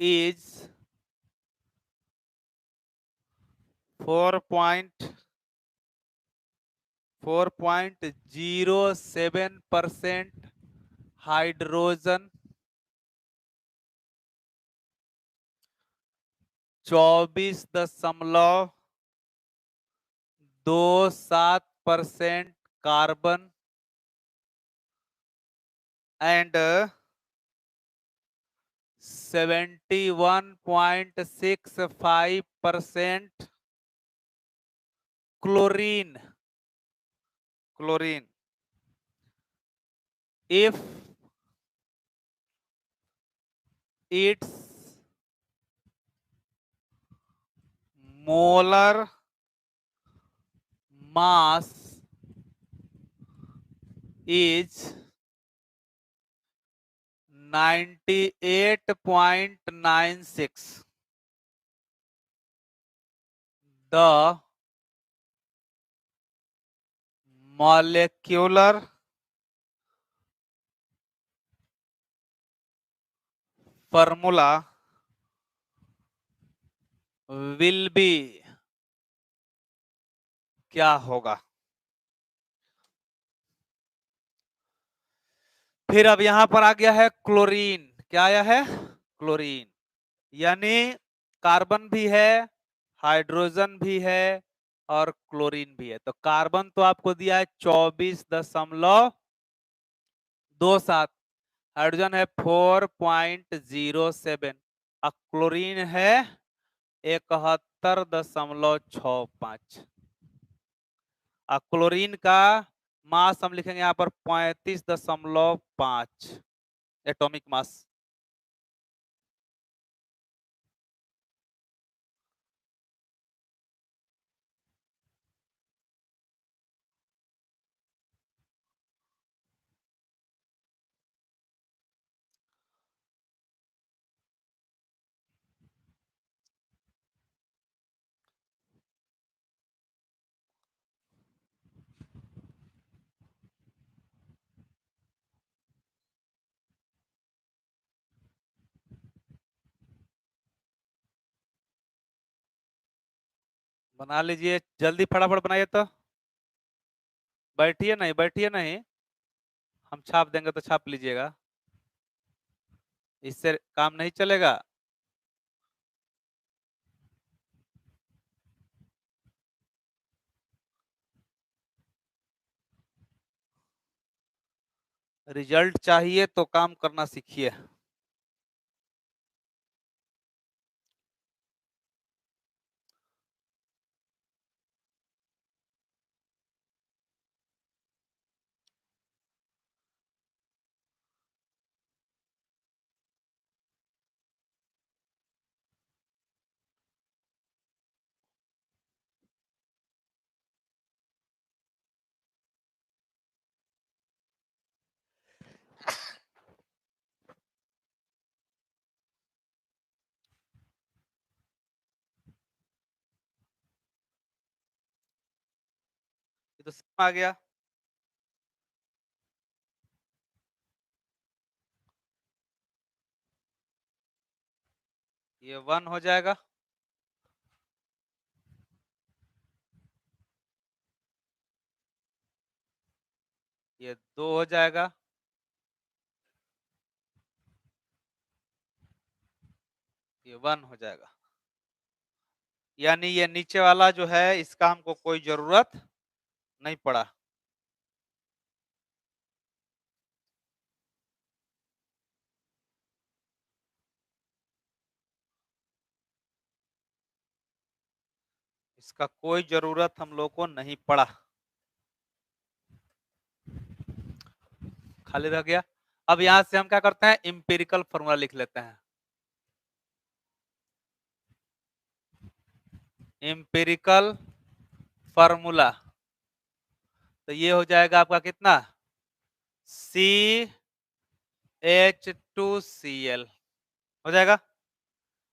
Speaker 1: is 4.07% hydrogen, 24.27% carbon and 71.65% chlorine. if its molar mass is 98.96, the molecular formula will be, क्या होगा? फिर अब यहां पर आ गया है क्लोरीन। क्या आया है? क्लोरीन। यानी कार्बन भी है, हाइड्रोजन भी है और क्लोरीन भी है। तो कार्बन तो आपको दिया है 24.27, हाइड्रोजन है 4.07 और क्लोरीन है 71.65। क्लोरीन का मास हम लिखेंगे यहाँ पर 35.5 एटॉमिक मास। बना लीजिए, जल्दी फटाफट बनाइए तो। बैठिए नहीं, बैठिए नहीं, हम छाप देंगे तो छाप लीजिएगा, इससे काम नहीं चलेगा। रिजल्ट चाहिए तो काम करना सीखिए। ये तो सेम आ गया। ये 1 हो जाएगा, ये 2 हो जाएगा, ये 1 हो जाएगा। यानी ये नीचे वाला जो है इसका हमको कोई जरूरत नहीं पड़ा। इसका कोई जरूरत हम लोग को नहीं पड़ा, खाली रह गया। अब यहां से हम क्या करते हैं, इंपेरिकल फॉर्मूला लिख लेते हैं। इंपेरिकल फॉर्मूला, तो ये हो जाएगा आपका कितना, CH2Cl हो जाएगा।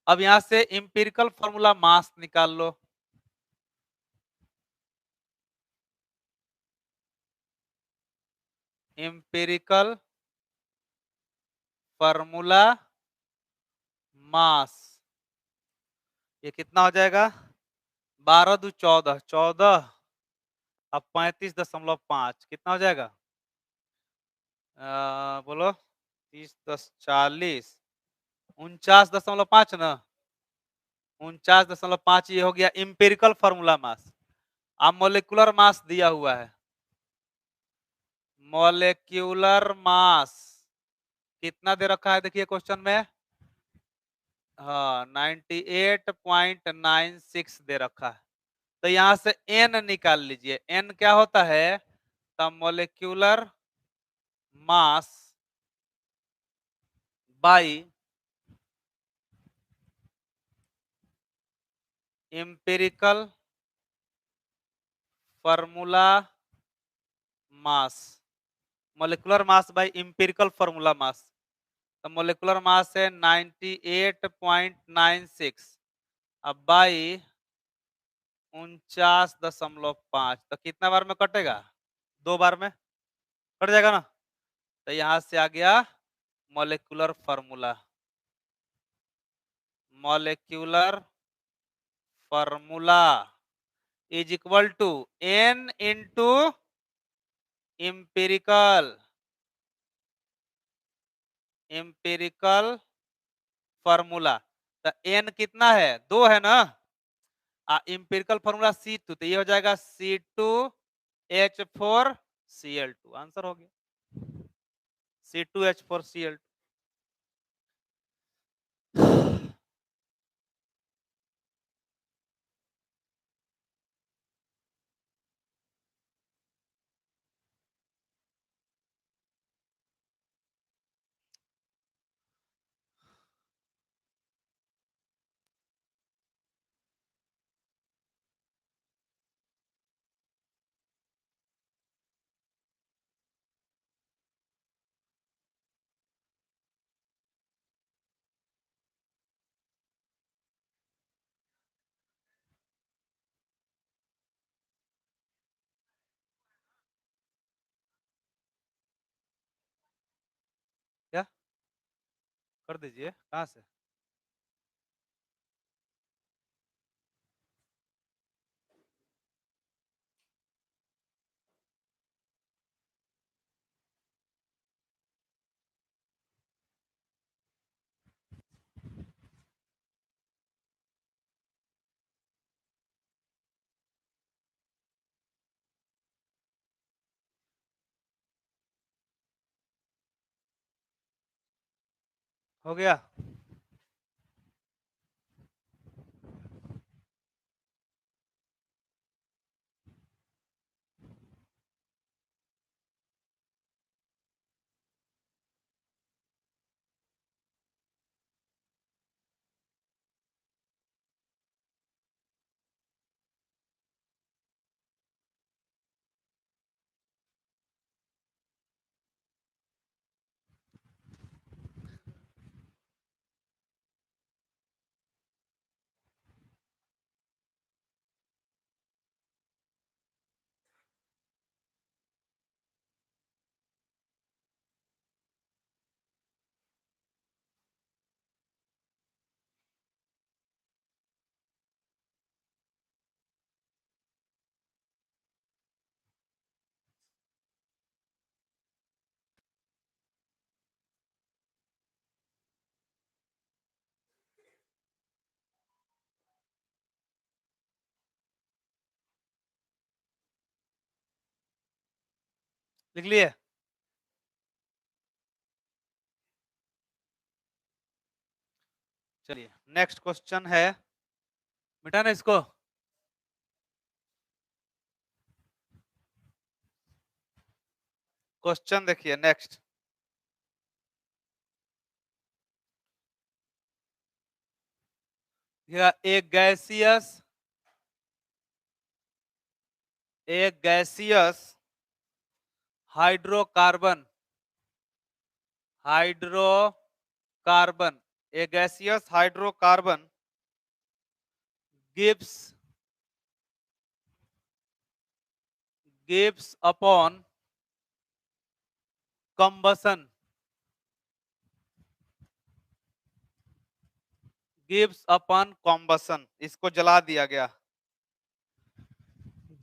Speaker 1: अब यहां से इंपेरिकल फॉर्मूला मास निकाल लो। इंपेरिकल फॉर्मूला मास, ये कितना हो जाएगा, 12 दू 14, 14 अब 35.5 कितना हो जाएगा, बोलो, 30 10 40, 49.5 ना, 49.5 ये हो गया इंपेरिकल फॉर्मूला मास। अब मोलिकुलर मास दिया हुआ है, मोलिक्यूलर मास कितना दे रखा है, देखिए क्वेश्चन में, हाँ 98.96 दे रखा है। तो यहां से n निकाल लीजिए, n क्या होता है, the molecular mass by empirical formula mass, molecular mass by empirical formula mass. तो मोलिकुलर मास है 98.96, अब बाई 49.5, तो कितना बार में कटेगा, 2 बार में कट जाएगा ना। तो यहां से आ गया molecular formula, molecular formula is equal to n into empirical, empirical formula. तो n कितना है, 2 है ना, इंपेरिकल फॉर्मूला C2, तो ये हो जाएगा C2H4Cl2, आंसर हो गया C2H4Cl2। क्या कर दीजिए, कहां से, हो गया। लिख लिए? चलिए नेक्स्ट क्वेश्चन है, मिटाना इसको। क्वेश्चन देखिए नेक्स्ट। एक gaseous hydrocarbon a gaseous hydrocarbon gives upon combustion, इसको जला दिया गया।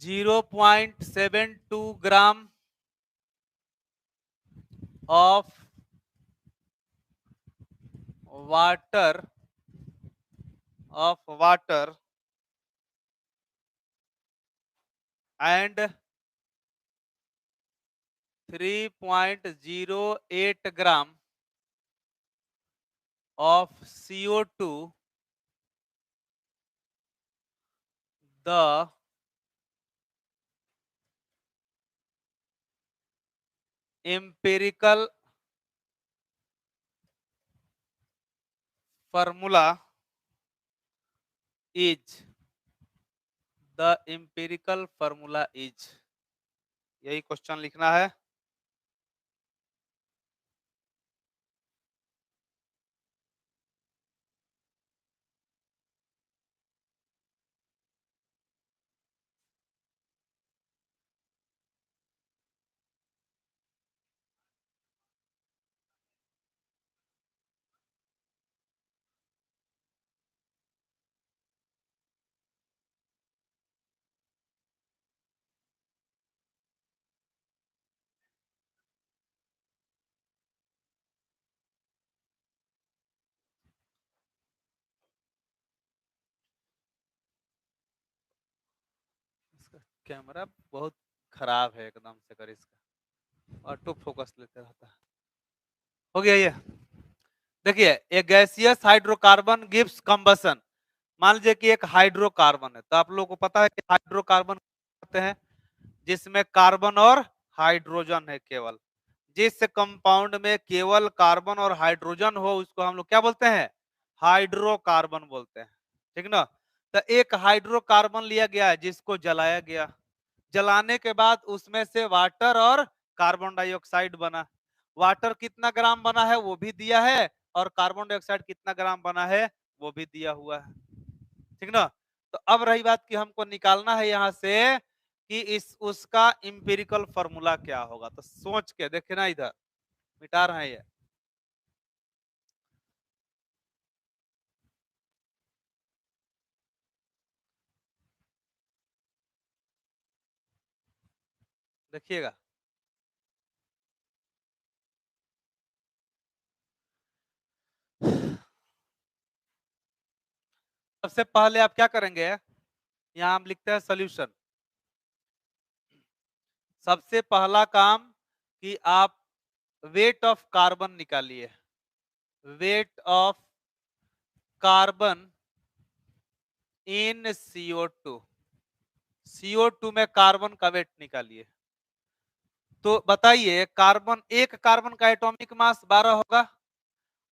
Speaker 1: 0.72 ग्राम of water and 3.08 gram of CO2, the empirical formula is यही क्वेश्चन लिखना है। कैमरा बहुत खराब है एकदम से, कर इसका ऑटो फोकस लेते रहता है। हो गया ये। देखिए एक गैसियस हाइड्रोकार्बन गिव्स कंबसन, मान लीजिए कि एक हाइड्रोकार्बन है, तो आप लोगों को पता है कि हाइड्रोकार्बन होते हैं जिसमें कार्बन और हाइड्रोजन है केवल। जिस कंपाउंड में केवल कार्बन और हाइड्रोजन हो उसको हम लोग क्या बोलते हैं? हाइड्रोकार्बन बोलते हैं, ठीक ना। तो एक हाइड्रोकार्बन लिया गया है जिसको जलाया गया, जलाने के बाद उसमें से वाटर और कार्बन डाइऑक्साइड बना। वाटर कितना ग्राम बना है वो भी दिया है, और कार्बन डाइऑक्साइड कितना ग्राम बना है वो भी दिया हुआ है, ठीक ना। तो अब रही बात कि हमको निकालना है यहां से कि इस उसका इंपेरिकल फॉर्मूला क्या होगा। तो सोच के देखे ना, इधर मिटा रहे हैं ये। देखिएगा, सबसे पहले आप क्या करेंगे, यहाँ हम लिखते हैं सॉल्यूशन। सबसे पहला काम कि आप वेट ऑफ कार्बन निकालिए। Wait of carbon in CO2। CO2 में कार्बन का वेट निकालिए। तो बताइए, कार्बन, एक कार्बन का एटॉमिक मास 12 होगा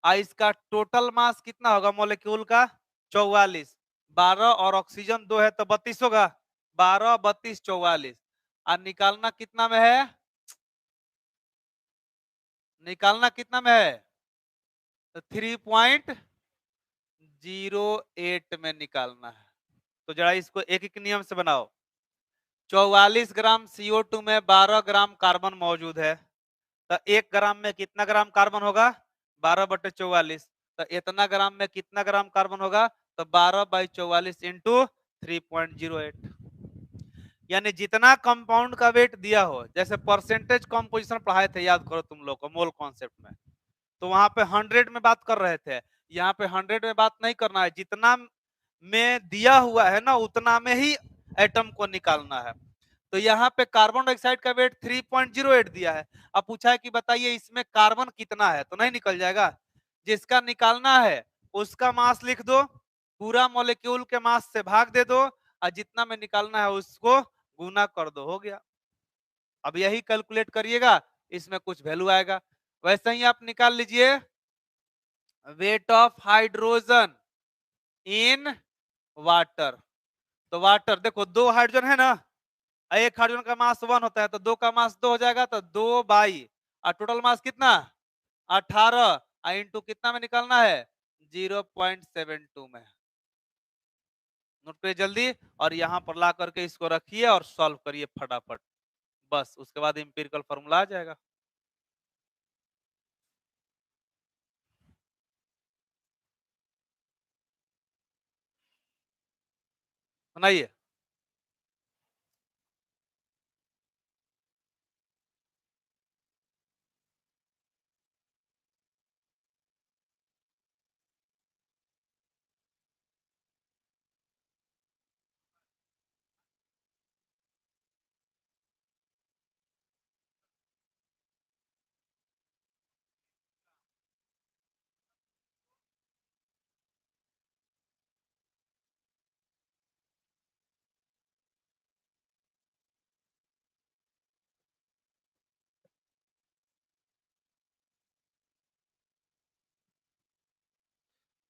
Speaker 1: और इसका टोटल मास कितना होगा मॉलिक्यूल का? 44। 12 और ऑक्सीजन 2 है तो 32 होगा। 12, 32, 44। और निकालना कितना में है? निकालना कितना में है? तो 3.08 में निकालना है। तो जरा इसको एक एक नियम से बनाओ। 44 ग्राम CO2 में 12 ग्राम कार्बन मौजूद है, तो 1 ग्राम में कितना ग्राम कार्बन होगा? 12/44। तो इतना ग्राम में कितना ग्राम कार्बन होगा? तो 12/44 इंटू 3.08। यानी जितना कंपाउंड का वेट दिया हो, जैसे परसेंटेज कंपोजिशन पढ़ाए थे, याद करो तुम लोग को मोल कॉन्सेप्ट में, तो वहां पे 100 में बात कर रहे थे। यहाँ पे 100 में बात नहीं करना है, जितना में दिया हुआ है ना उतना में ही एटम को निकालना है। तो यहाँ पे कार्बन डाइऑक्साइड का वेट 3.08 दिया है। अब पूछा है कि बताइए इसमें कार्बन कितना है, तो नहीं निकल जाएगा। जिसका निकालना है उसका मास लिख दो, पूरा मॉलिक्यूल के मास से भाग दे दो, और जितना में निकालना है उसको गुना कर दो, हो गया। अब यही कैलकुलेट करिएगा, इसमें कुछ वैल्यू आएगा। वैसे ही आप निकाल लीजिए weight of hydrogen in water. तो वाटर देखो, 2 हाइड्रोजन है ना, एक हाइड्रोजन का मास 1 होता है, तो 2 का मास 2 हो जाएगा, तो 2 बाई, और टोटल मास कितना? 18, इंटू कितना में निकालना है? 0.72 में। नोट करिए जल्दी, और यहाँ पर ला करके इसको रखिए और सॉल्व करिए फटाफट। बस उसके बाद इंपिरिकल फॉर्मूला आ जाएगा। सुनाइए।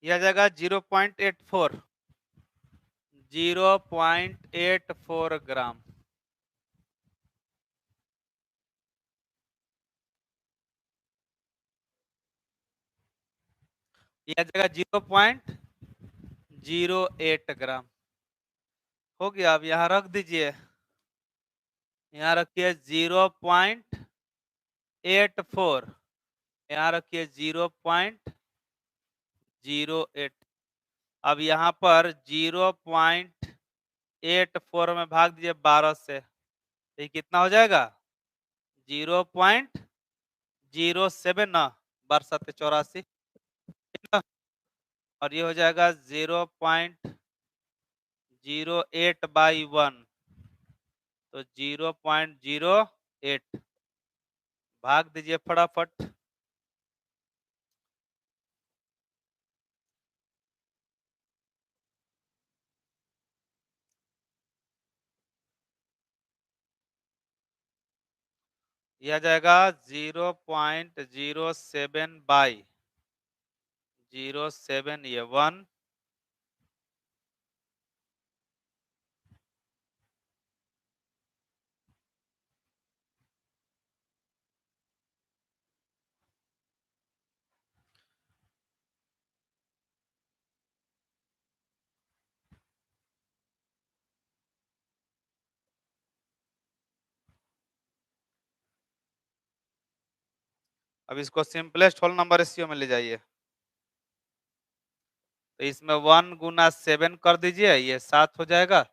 Speaker 1: यह आ जाएगा 0.84, 0.84 ग्राम। यह आ जाएगा 0.08 ग्राम। हो गया। अब यहाँ रख दीजिए, यहाँ रखिए 0.84, यहाँ रखिए 0.08। अब यहाँ पर 0.84 में भाग दीजिए 12 से, तो ये कितना हो जाएगा? 0.07 ना, 12×7 = 84, और ये हो जाएगा 0.08/1, तो 0.08। भाग दीजिए फटाफट। यह जाएगा 0.07/07, ये 1। अब इसको सिंपलेस्ट होल नंबर रेशियो में ले जाइए, तो इसमें 1 गुना 7 कर दीजिए, ये 7 हो जाएगा,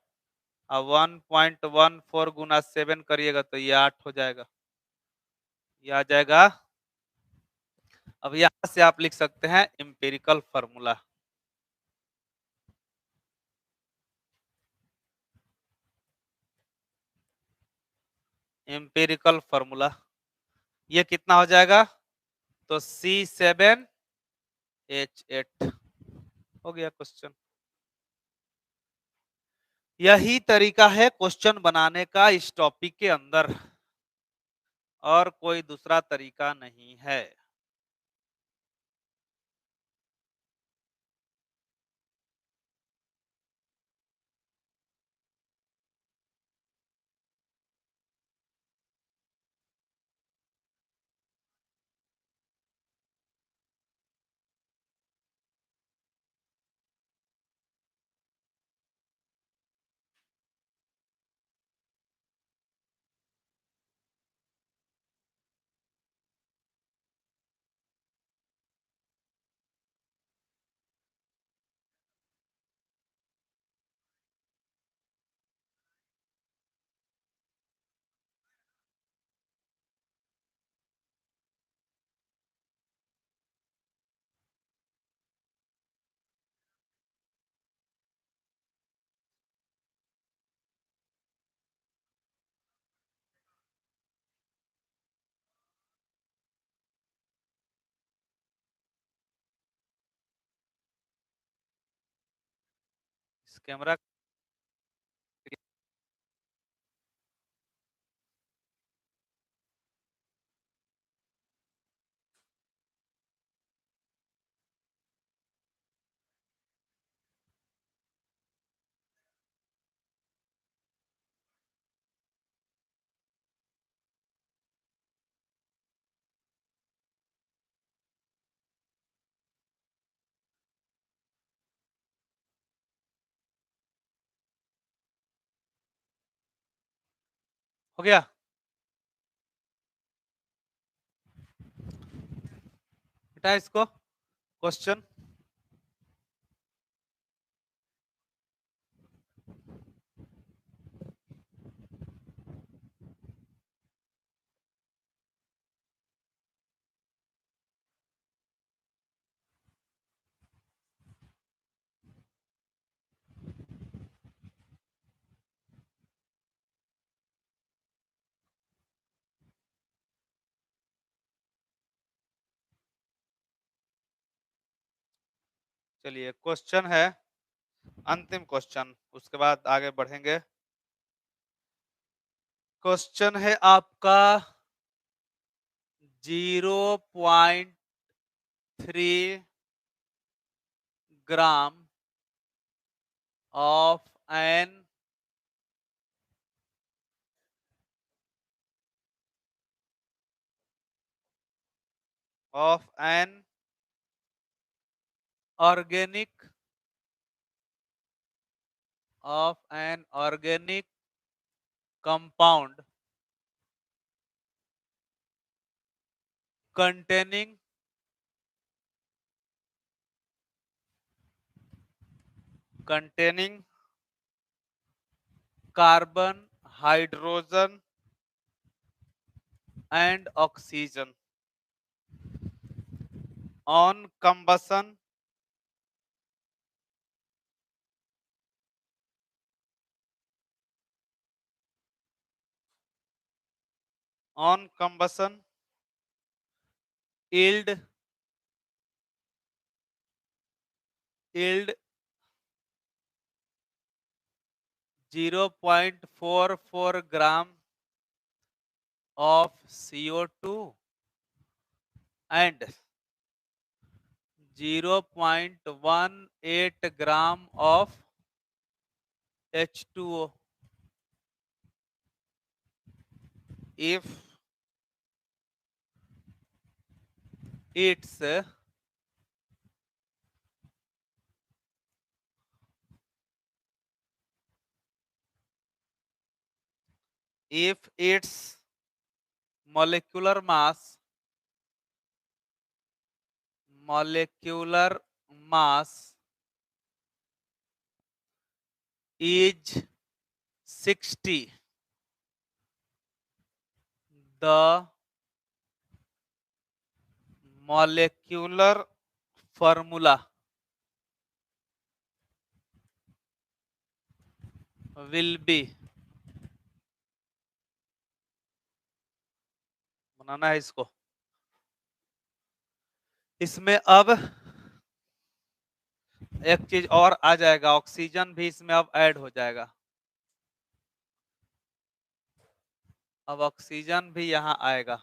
Speaker 1: और 1.14 गुना 7 करिएगा तो ये 8 हो जाएगा। ये आ जाएगा। अब यहां से आप लिख सकते हैं एम्पिरिकल फॉर्मूला। एम्पिरिकल फॉर्मूला ये कितना हो जाएगा? तो C7 H8 हो गया क्वेश्चन। यही तरीका है क्वेश्चन बनाने का इस टॉपिक के अंदर, और कोई दूसरा तरीका नहीं है। इस कैमरा हो गया। बेटा इसको क्वेश्चन। चलिए क्वेश्चन है, अंतिम क्वेश्चन, उसके बाद आगे बढ़ेंगे। क्वेश्चन है आपका 0.3 gram of an organic compound containing carbon, hydrogen and oxygen on combustion yield 0.44 gram of CO2 and 0.18 gram of H2O if its molecular mass is 60, the molecular formula will be, बनाना है इसको। इसमें अब एक चीज और आ जाएगा, ऑक्सीजन भी इसमें अब ऐड हो जाएगा। अब ऑक्सीजन भी यहाँ आएगा।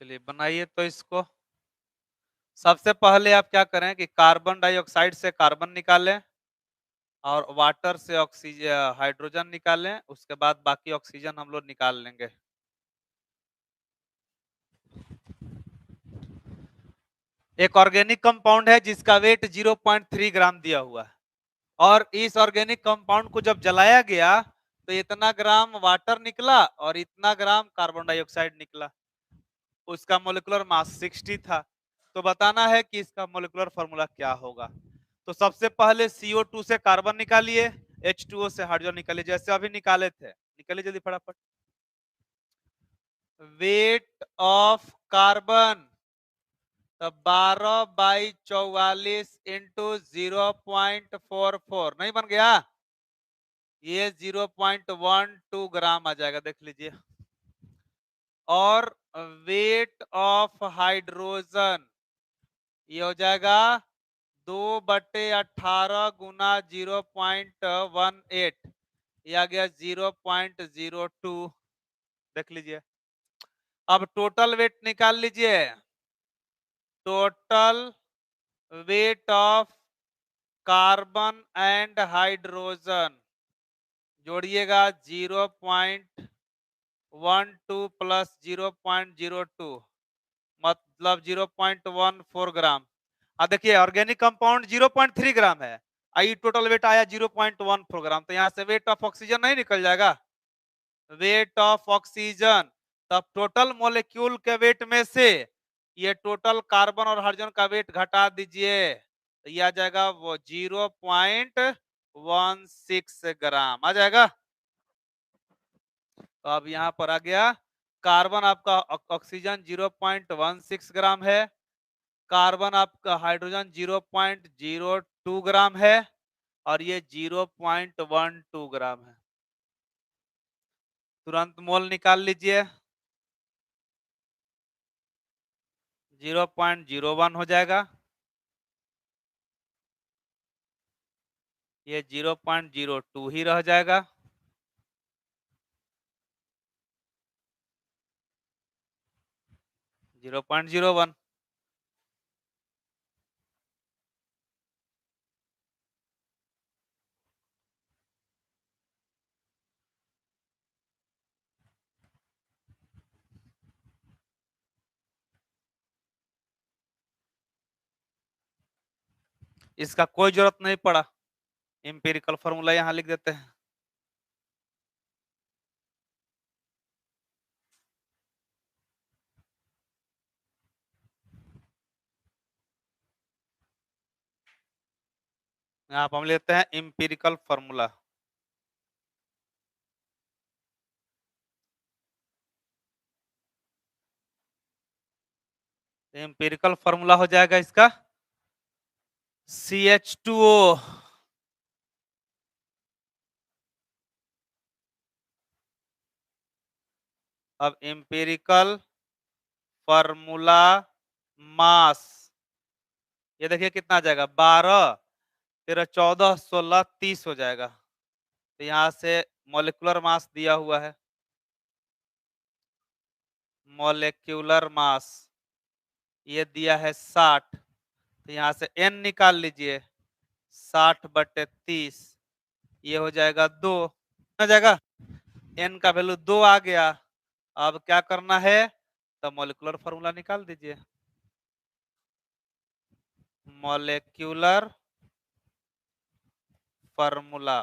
Speaker 1: चलिए बनाइए तो इसको। सबसे पहले आप क्या करें कि कार्बन डाइऑक्साइड से कार्बन निकालें और वाटर से ऑक्सीजन हाइड्रोजन निकालें, उसके बाद बाकी ऑक्सीजन हम लोग निकाल लेंगे। एक ऑर्गेनिक कंपाउंड है जिसका वेट 0.3 ग्राम दिया हुआ है, और इस ऑर्गेनिक कंपाउंड को जब जलाया गया तो इतना ग्राम वाटर निकला और इतना ग्राम कार्बन डाइऑक्साइड निकला। उसका मोलिकुलर मास 60 था। तो बताना है कि इसका मोलिकुलर फॉर्मूला क्या होगा। तो सबसे पहले CO2 से कार्बन निकालिए, H2O से हाइड्रोजन निकालिए, जैसे अभी निकाले थे। निकालिए जल्दी फटाफट। वेट ऑफ कार्बन तो 12/44 इंटू 0.44 नहीं बन गया? ये 0.12 ग्राम आ जाएगा, देख लीजिए। और वेट ऑफ हाइड्रोजन ये हो जाएगा 2/18 गुना 0.18, ये आ गया 0.02। देख लीजिए। अब टोटल वेट निकाल लीजिए। Total weight of carbon and hydrogen जोड़िएगा 0.12 प्लस 0.02 मतलब 0.14 ग्राम। अब देखिए ऑर्गेनिक कंपाउंड 0.3 ग्राम है, आई टोटल वेट आया 0.14 ग्राम। तो यहाँ से वेट ऑफ ऑक्सीजन नहीं निकल जाएगा? वेट ऑफ ऑक्सीजन, तब टोटल मॉलिक्यूल के वेट में से ये टोटल कार्बन और हाइड्रोजन का वेट घटा दीजिए, तो ये आ जाएगा वो 0.16 ग्राम आ जाएगा। तो अब यहाँ पर आ गया कार्बन आपका ऑक्सीजन 0.16 ग्राम है, कार्बन आपका हाइड्रोजन 0.02 ग्राम है, और ये 0.12 ग्राम है। तुरंत मोल निकाल लीजिए। 0.01 हो जाएगा, ये 0.02 ही रह जाएगा। Zero point zero one. इसका कोई जरूरत नहीं पड़ा, एम्पिरिकल फॉर्मूला यहाँ लिख देते हैं। यहाँ पर हम लेते हैं एम्पिरिकल फॉर्मूला। एम्पिरिकल फॉर्मूला हो जाएगा इसका CH2O। अब एम्पिरिकल फॉर्मूला मास, ये देखिए कितना आ जाएगा, 12 13 14 16 30 हो जाएगा। तो यहाँ से मॉलिक्यूलर मास दिया हुआ है, मॉलिक्यूलर मास ये दिया है 60। तो यहाँ से n निकाल लीजिए, 60/30 ये हो जाएगा 2 हो जाएगा। n का वैल्यू 2 आ गया। अब क्या करना है, तो मॉलिक्यूलर फॉर्मूला निकाल दीजिए। मॉलिक्यूलर फॉर्मूला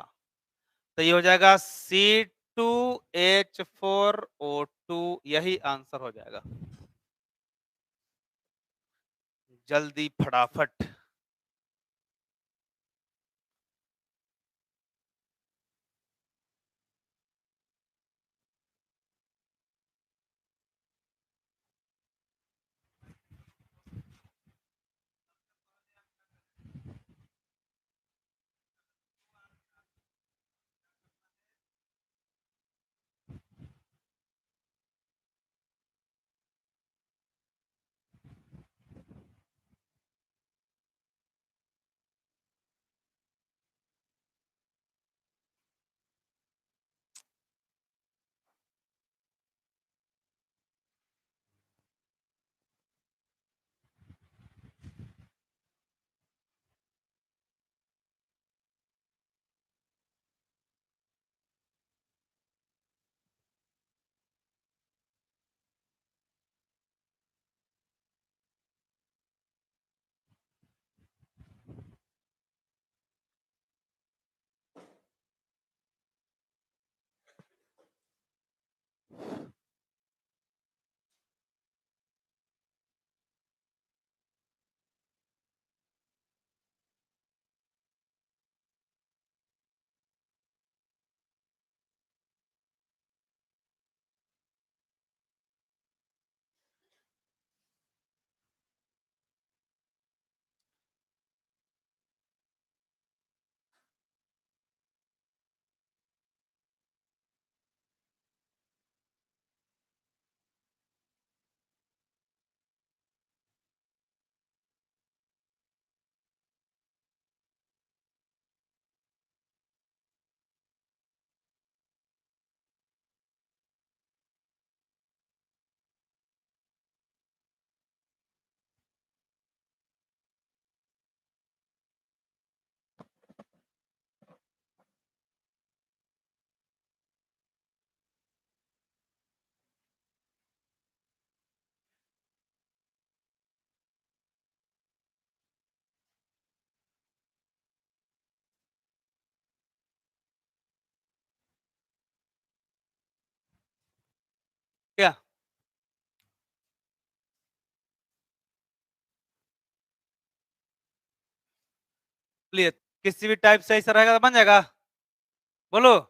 Speaker 1: तो ये हो जाएगा C2H4O2, यही आंसर हो जाएगा। जल्दी फटाफट। बोलिए, किसी भी टाइप से ऐसा रहेगा तो बन जाएगा, बोलो।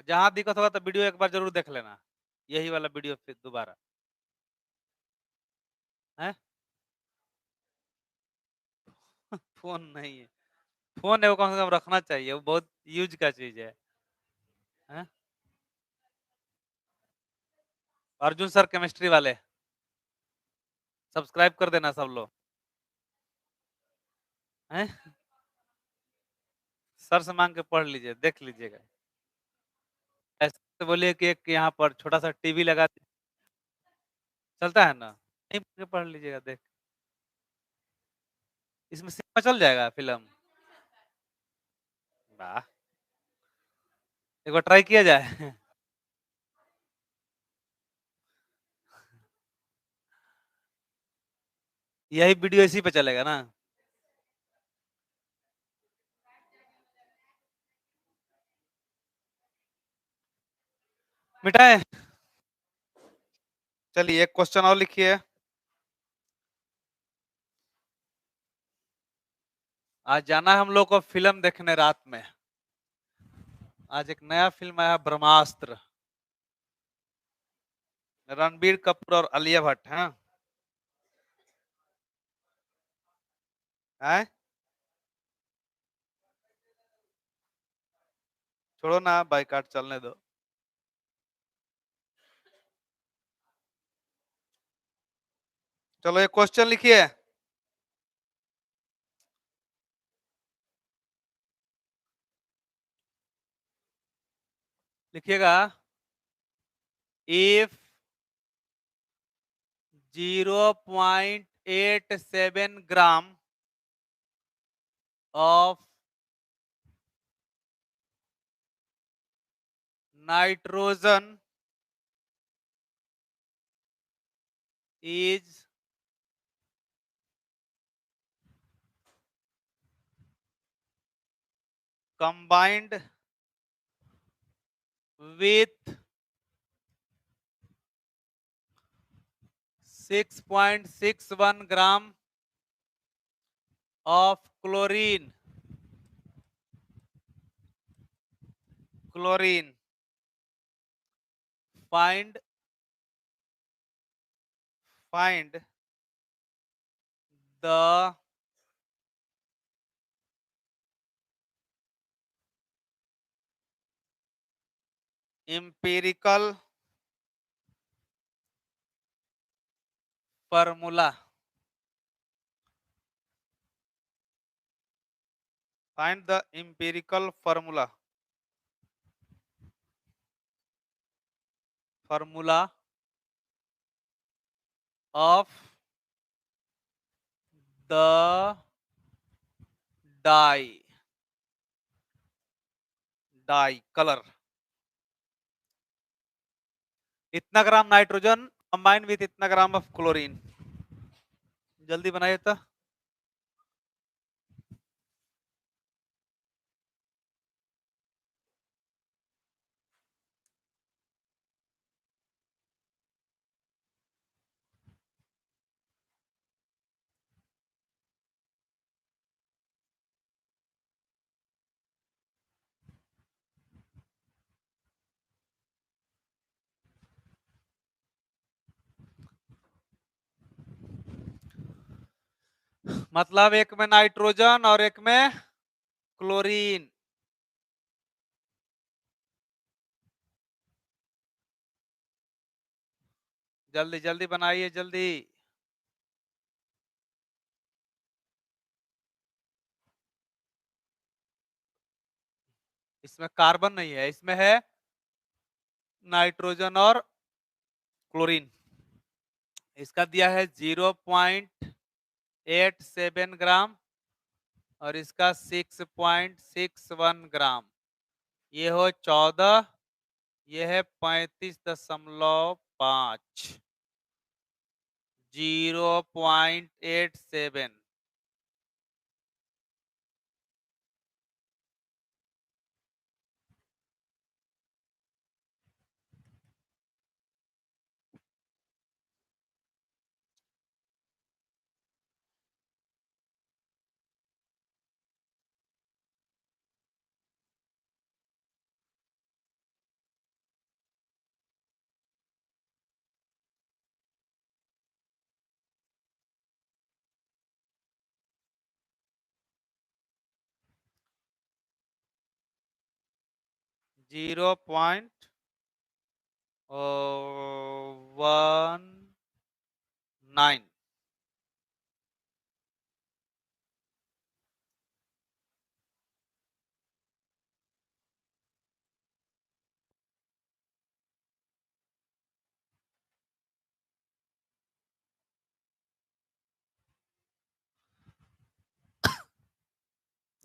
Speaker 1: जहां दिक्कत होगा तो वीडियो एक बार जरूर देख लेना, यही वाला वीडियो फिर दोबारा है। फोन नहीं है, फोन है वो कम से कम रखना चाहिए, वो बहुत यूज का चीज है? अर्जुन सर केमिस्ट्री वाले, सब्सक्राइब कर देना सब लोग हैं। सर से मांग के पढ़ लीजिए, देख लीजिएगा। ऐसे तो बोलिए कि एक यहाँ पर छोटा सा टीवी लगा चलता है ना, नहीं मांग के पढ़ लीजिएगा, देख। इसमें सिनेमा चल जाएगा फिल्म। वाह, एक बार ट्राई किया जाए। यही वीडियो इसी पे चलेगा ना। मिटाए। चलिए एक क्वेश्चन और लिखिए। आज जाना है हम लोग को फिल्म देखने रात में। आज एक नया फिल्म आया, ब्रह्मास्त्र। रणबीर कपूर और आलिया भट्ट है। हैं? छोड़ो ना, बाइकाट चलने दो। चलो एक क्वेश्चन लिखिए। लिखिएगा, if 0.87 gram of nitrogen is combined with 6.61 gram of chlorine, find the empirical formula, find the empirical formula of the dye color। इतना ग्राम नाइट्रोजन कंबाइन विथ इतना ग्राम ऑफ क्लोरीन। जल्दी बनाइए तो। मतलब एक में नाइट्रोजन और एक में क्लोरीन। जल्दी जल्दी बनाइए, जल्दी। इसमें कार्बन नहीं है, इसमें है नाइट्रोजन और क्लोरीन। इसका दिया है 0.87 ग्राम और इसका 6.61 ग्राम। ये हो 14, ये है 35.5। 0.87। 0.19।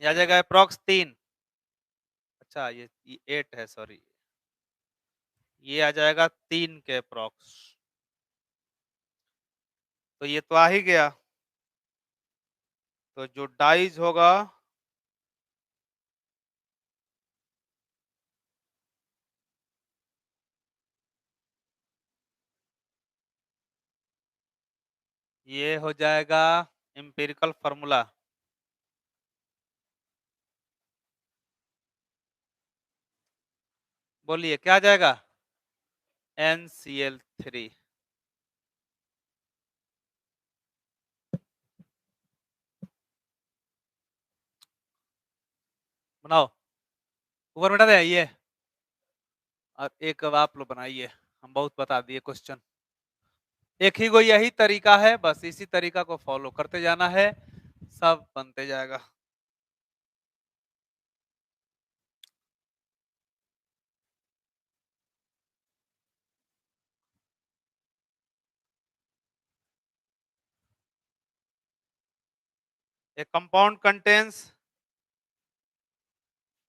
Speaker 1: ये आ जाएगा अप्रॉक्स 3। अच्छा ये 8 है, सॉरी। ये आ जाएगा 3 के अप्रॉक्स। तो ये तो आ ही गया। तो जो डाइज होगा ये हो जाएगा एम्पिरिकल फार्मूला। बोलिए क्या आ जाएगा? NCl3। बनाओ, ऊपर बैठा दे ये। और एक अब आप लोग बनाइए, हम बहुत बता दिए क्वेश्चन। एक ही को यही तरीका है, बस इसी तरीका को फॉलो करते जाना है, सब बनते जाएगा। A compound contains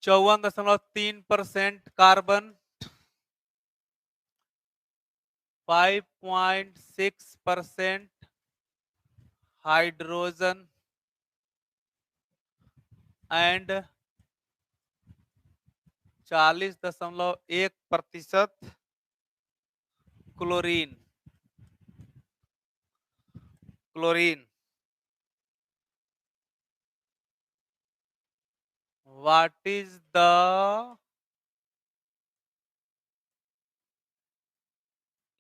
Speaker 1: 54.3% carbon, 5.6% hydrogen and 40.1% chlorine. Chlorine. What is the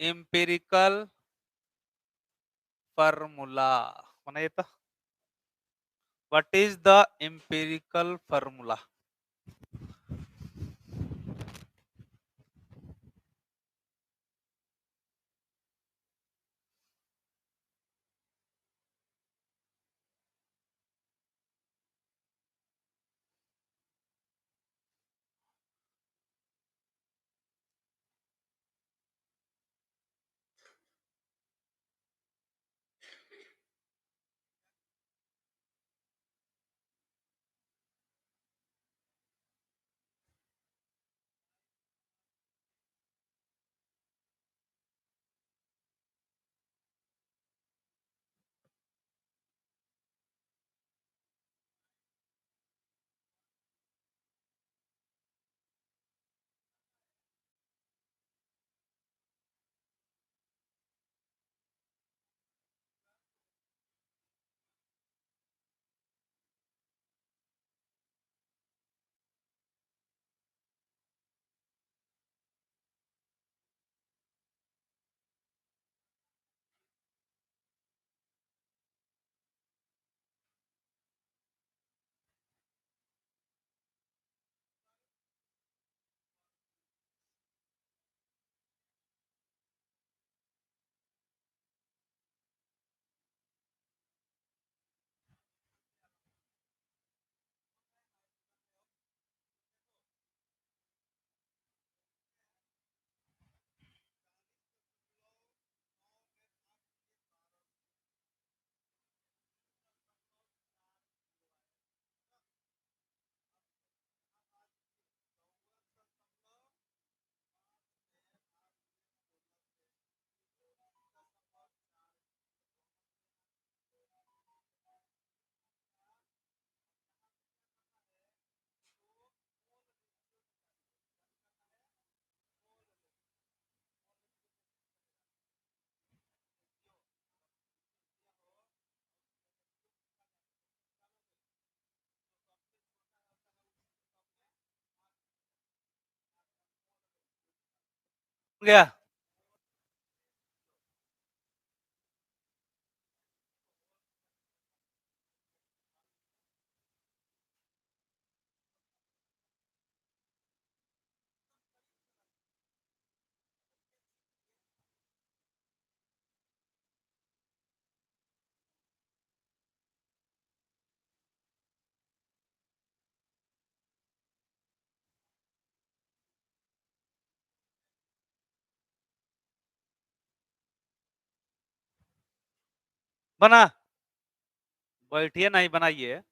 Speaker 1: empirical formula? बनाइए तो, what is the empirical formula? गया। बना, बैठिए नहीं बनाइए।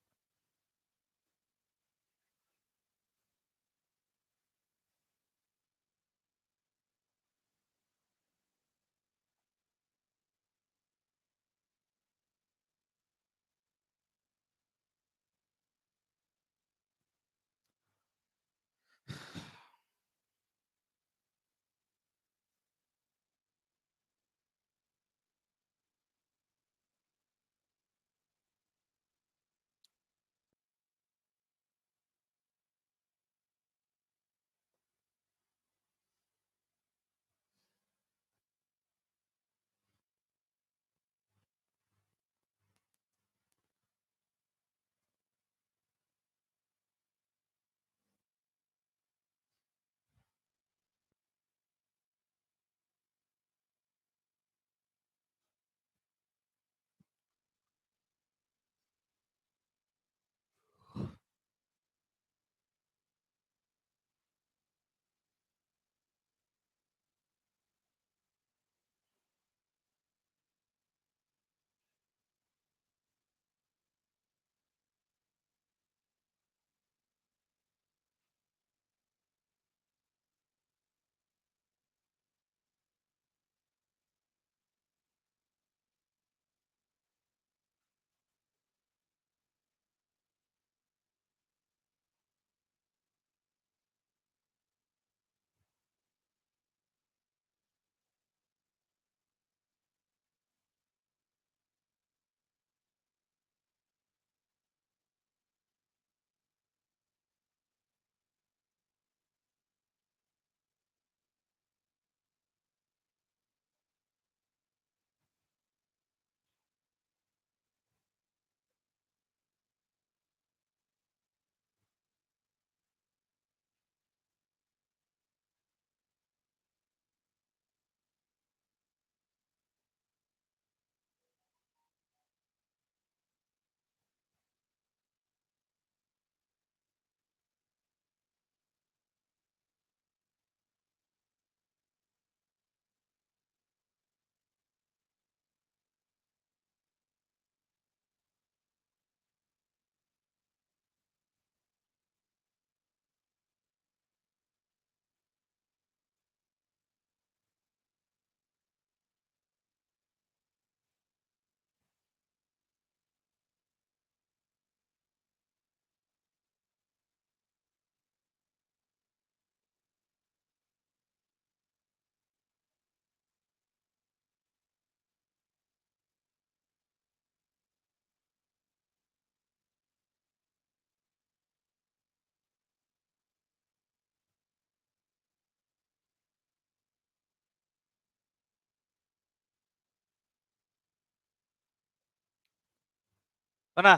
Speaker 1: बना,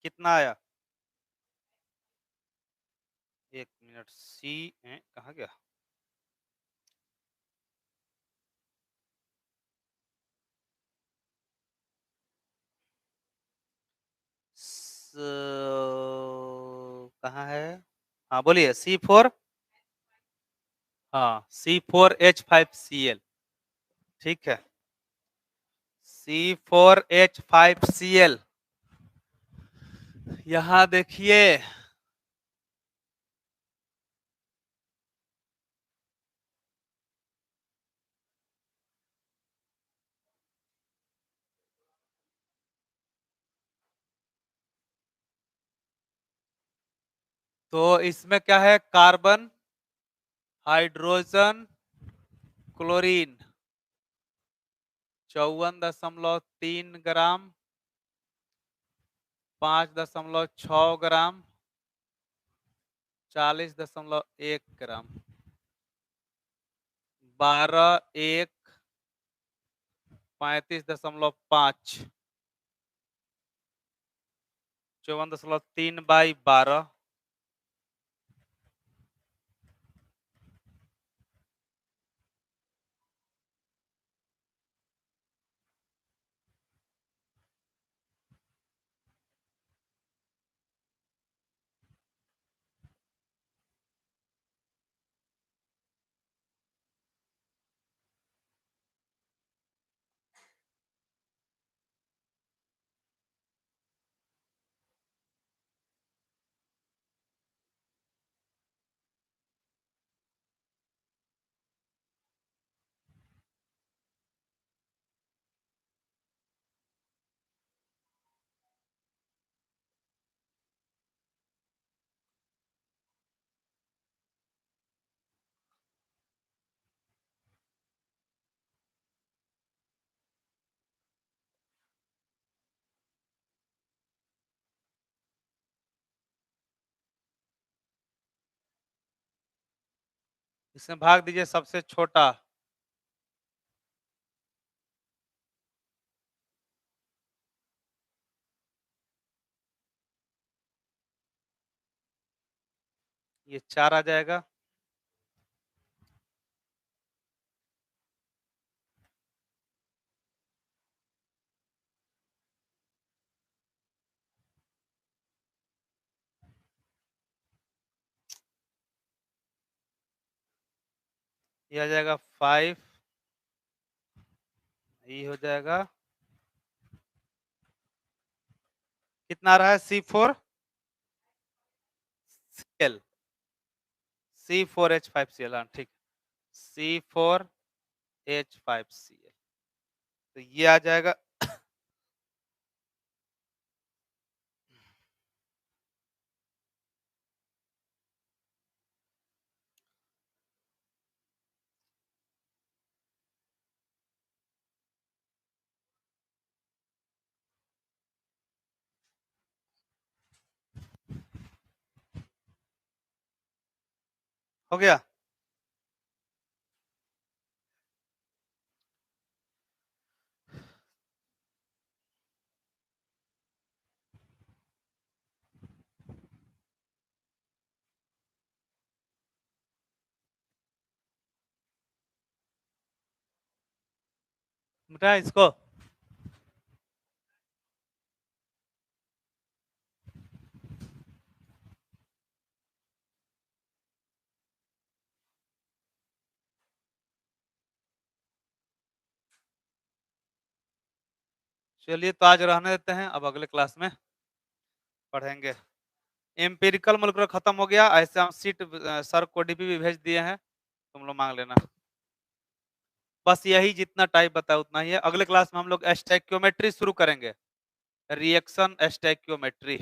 Speaker 1: कितना आया? 1 मिनट, सी कहाँ गया? कहाँ है? हाँ बोलिए, C4। हाँ, C4H5Cl। ठीक है, C4H5Cl। यहाँ देखिए, तो इसमें क्या है? Carbon, hydrogen, chlorine. 54.3 ग्राम, 5.6 ग्राम, 40.1 ग्राम, 12, 1, 35.5, 54.3/12। इसमें भाग दीजिए सबसे छोटा। ये 4 आ जाएगा। ये आ जाएगा 5, ये हो जाएगा कितना आ रहा है C4 Cl, C4H5Cl, हाँ ठीक, C4H5Cl। तो ये आ जाएगा हो गया। मिटा इसको। चलिए तो आज रहने देते हैं, अब अगले क्लास में पढ़ेंगे। एम्पिरिकल मोलिकुलर खत्म हो गया, ऐसे हम सीट सर को डीपी भी भेज दिए हैं, तुम लोग मांग लेना। बस यही जितना टाइप बताया उतना ही है। अगले क्लास में हम लोग स्टैक्योमेट्री शुरू करेंगे, रिएक्शन स्टैक्योमेट्री।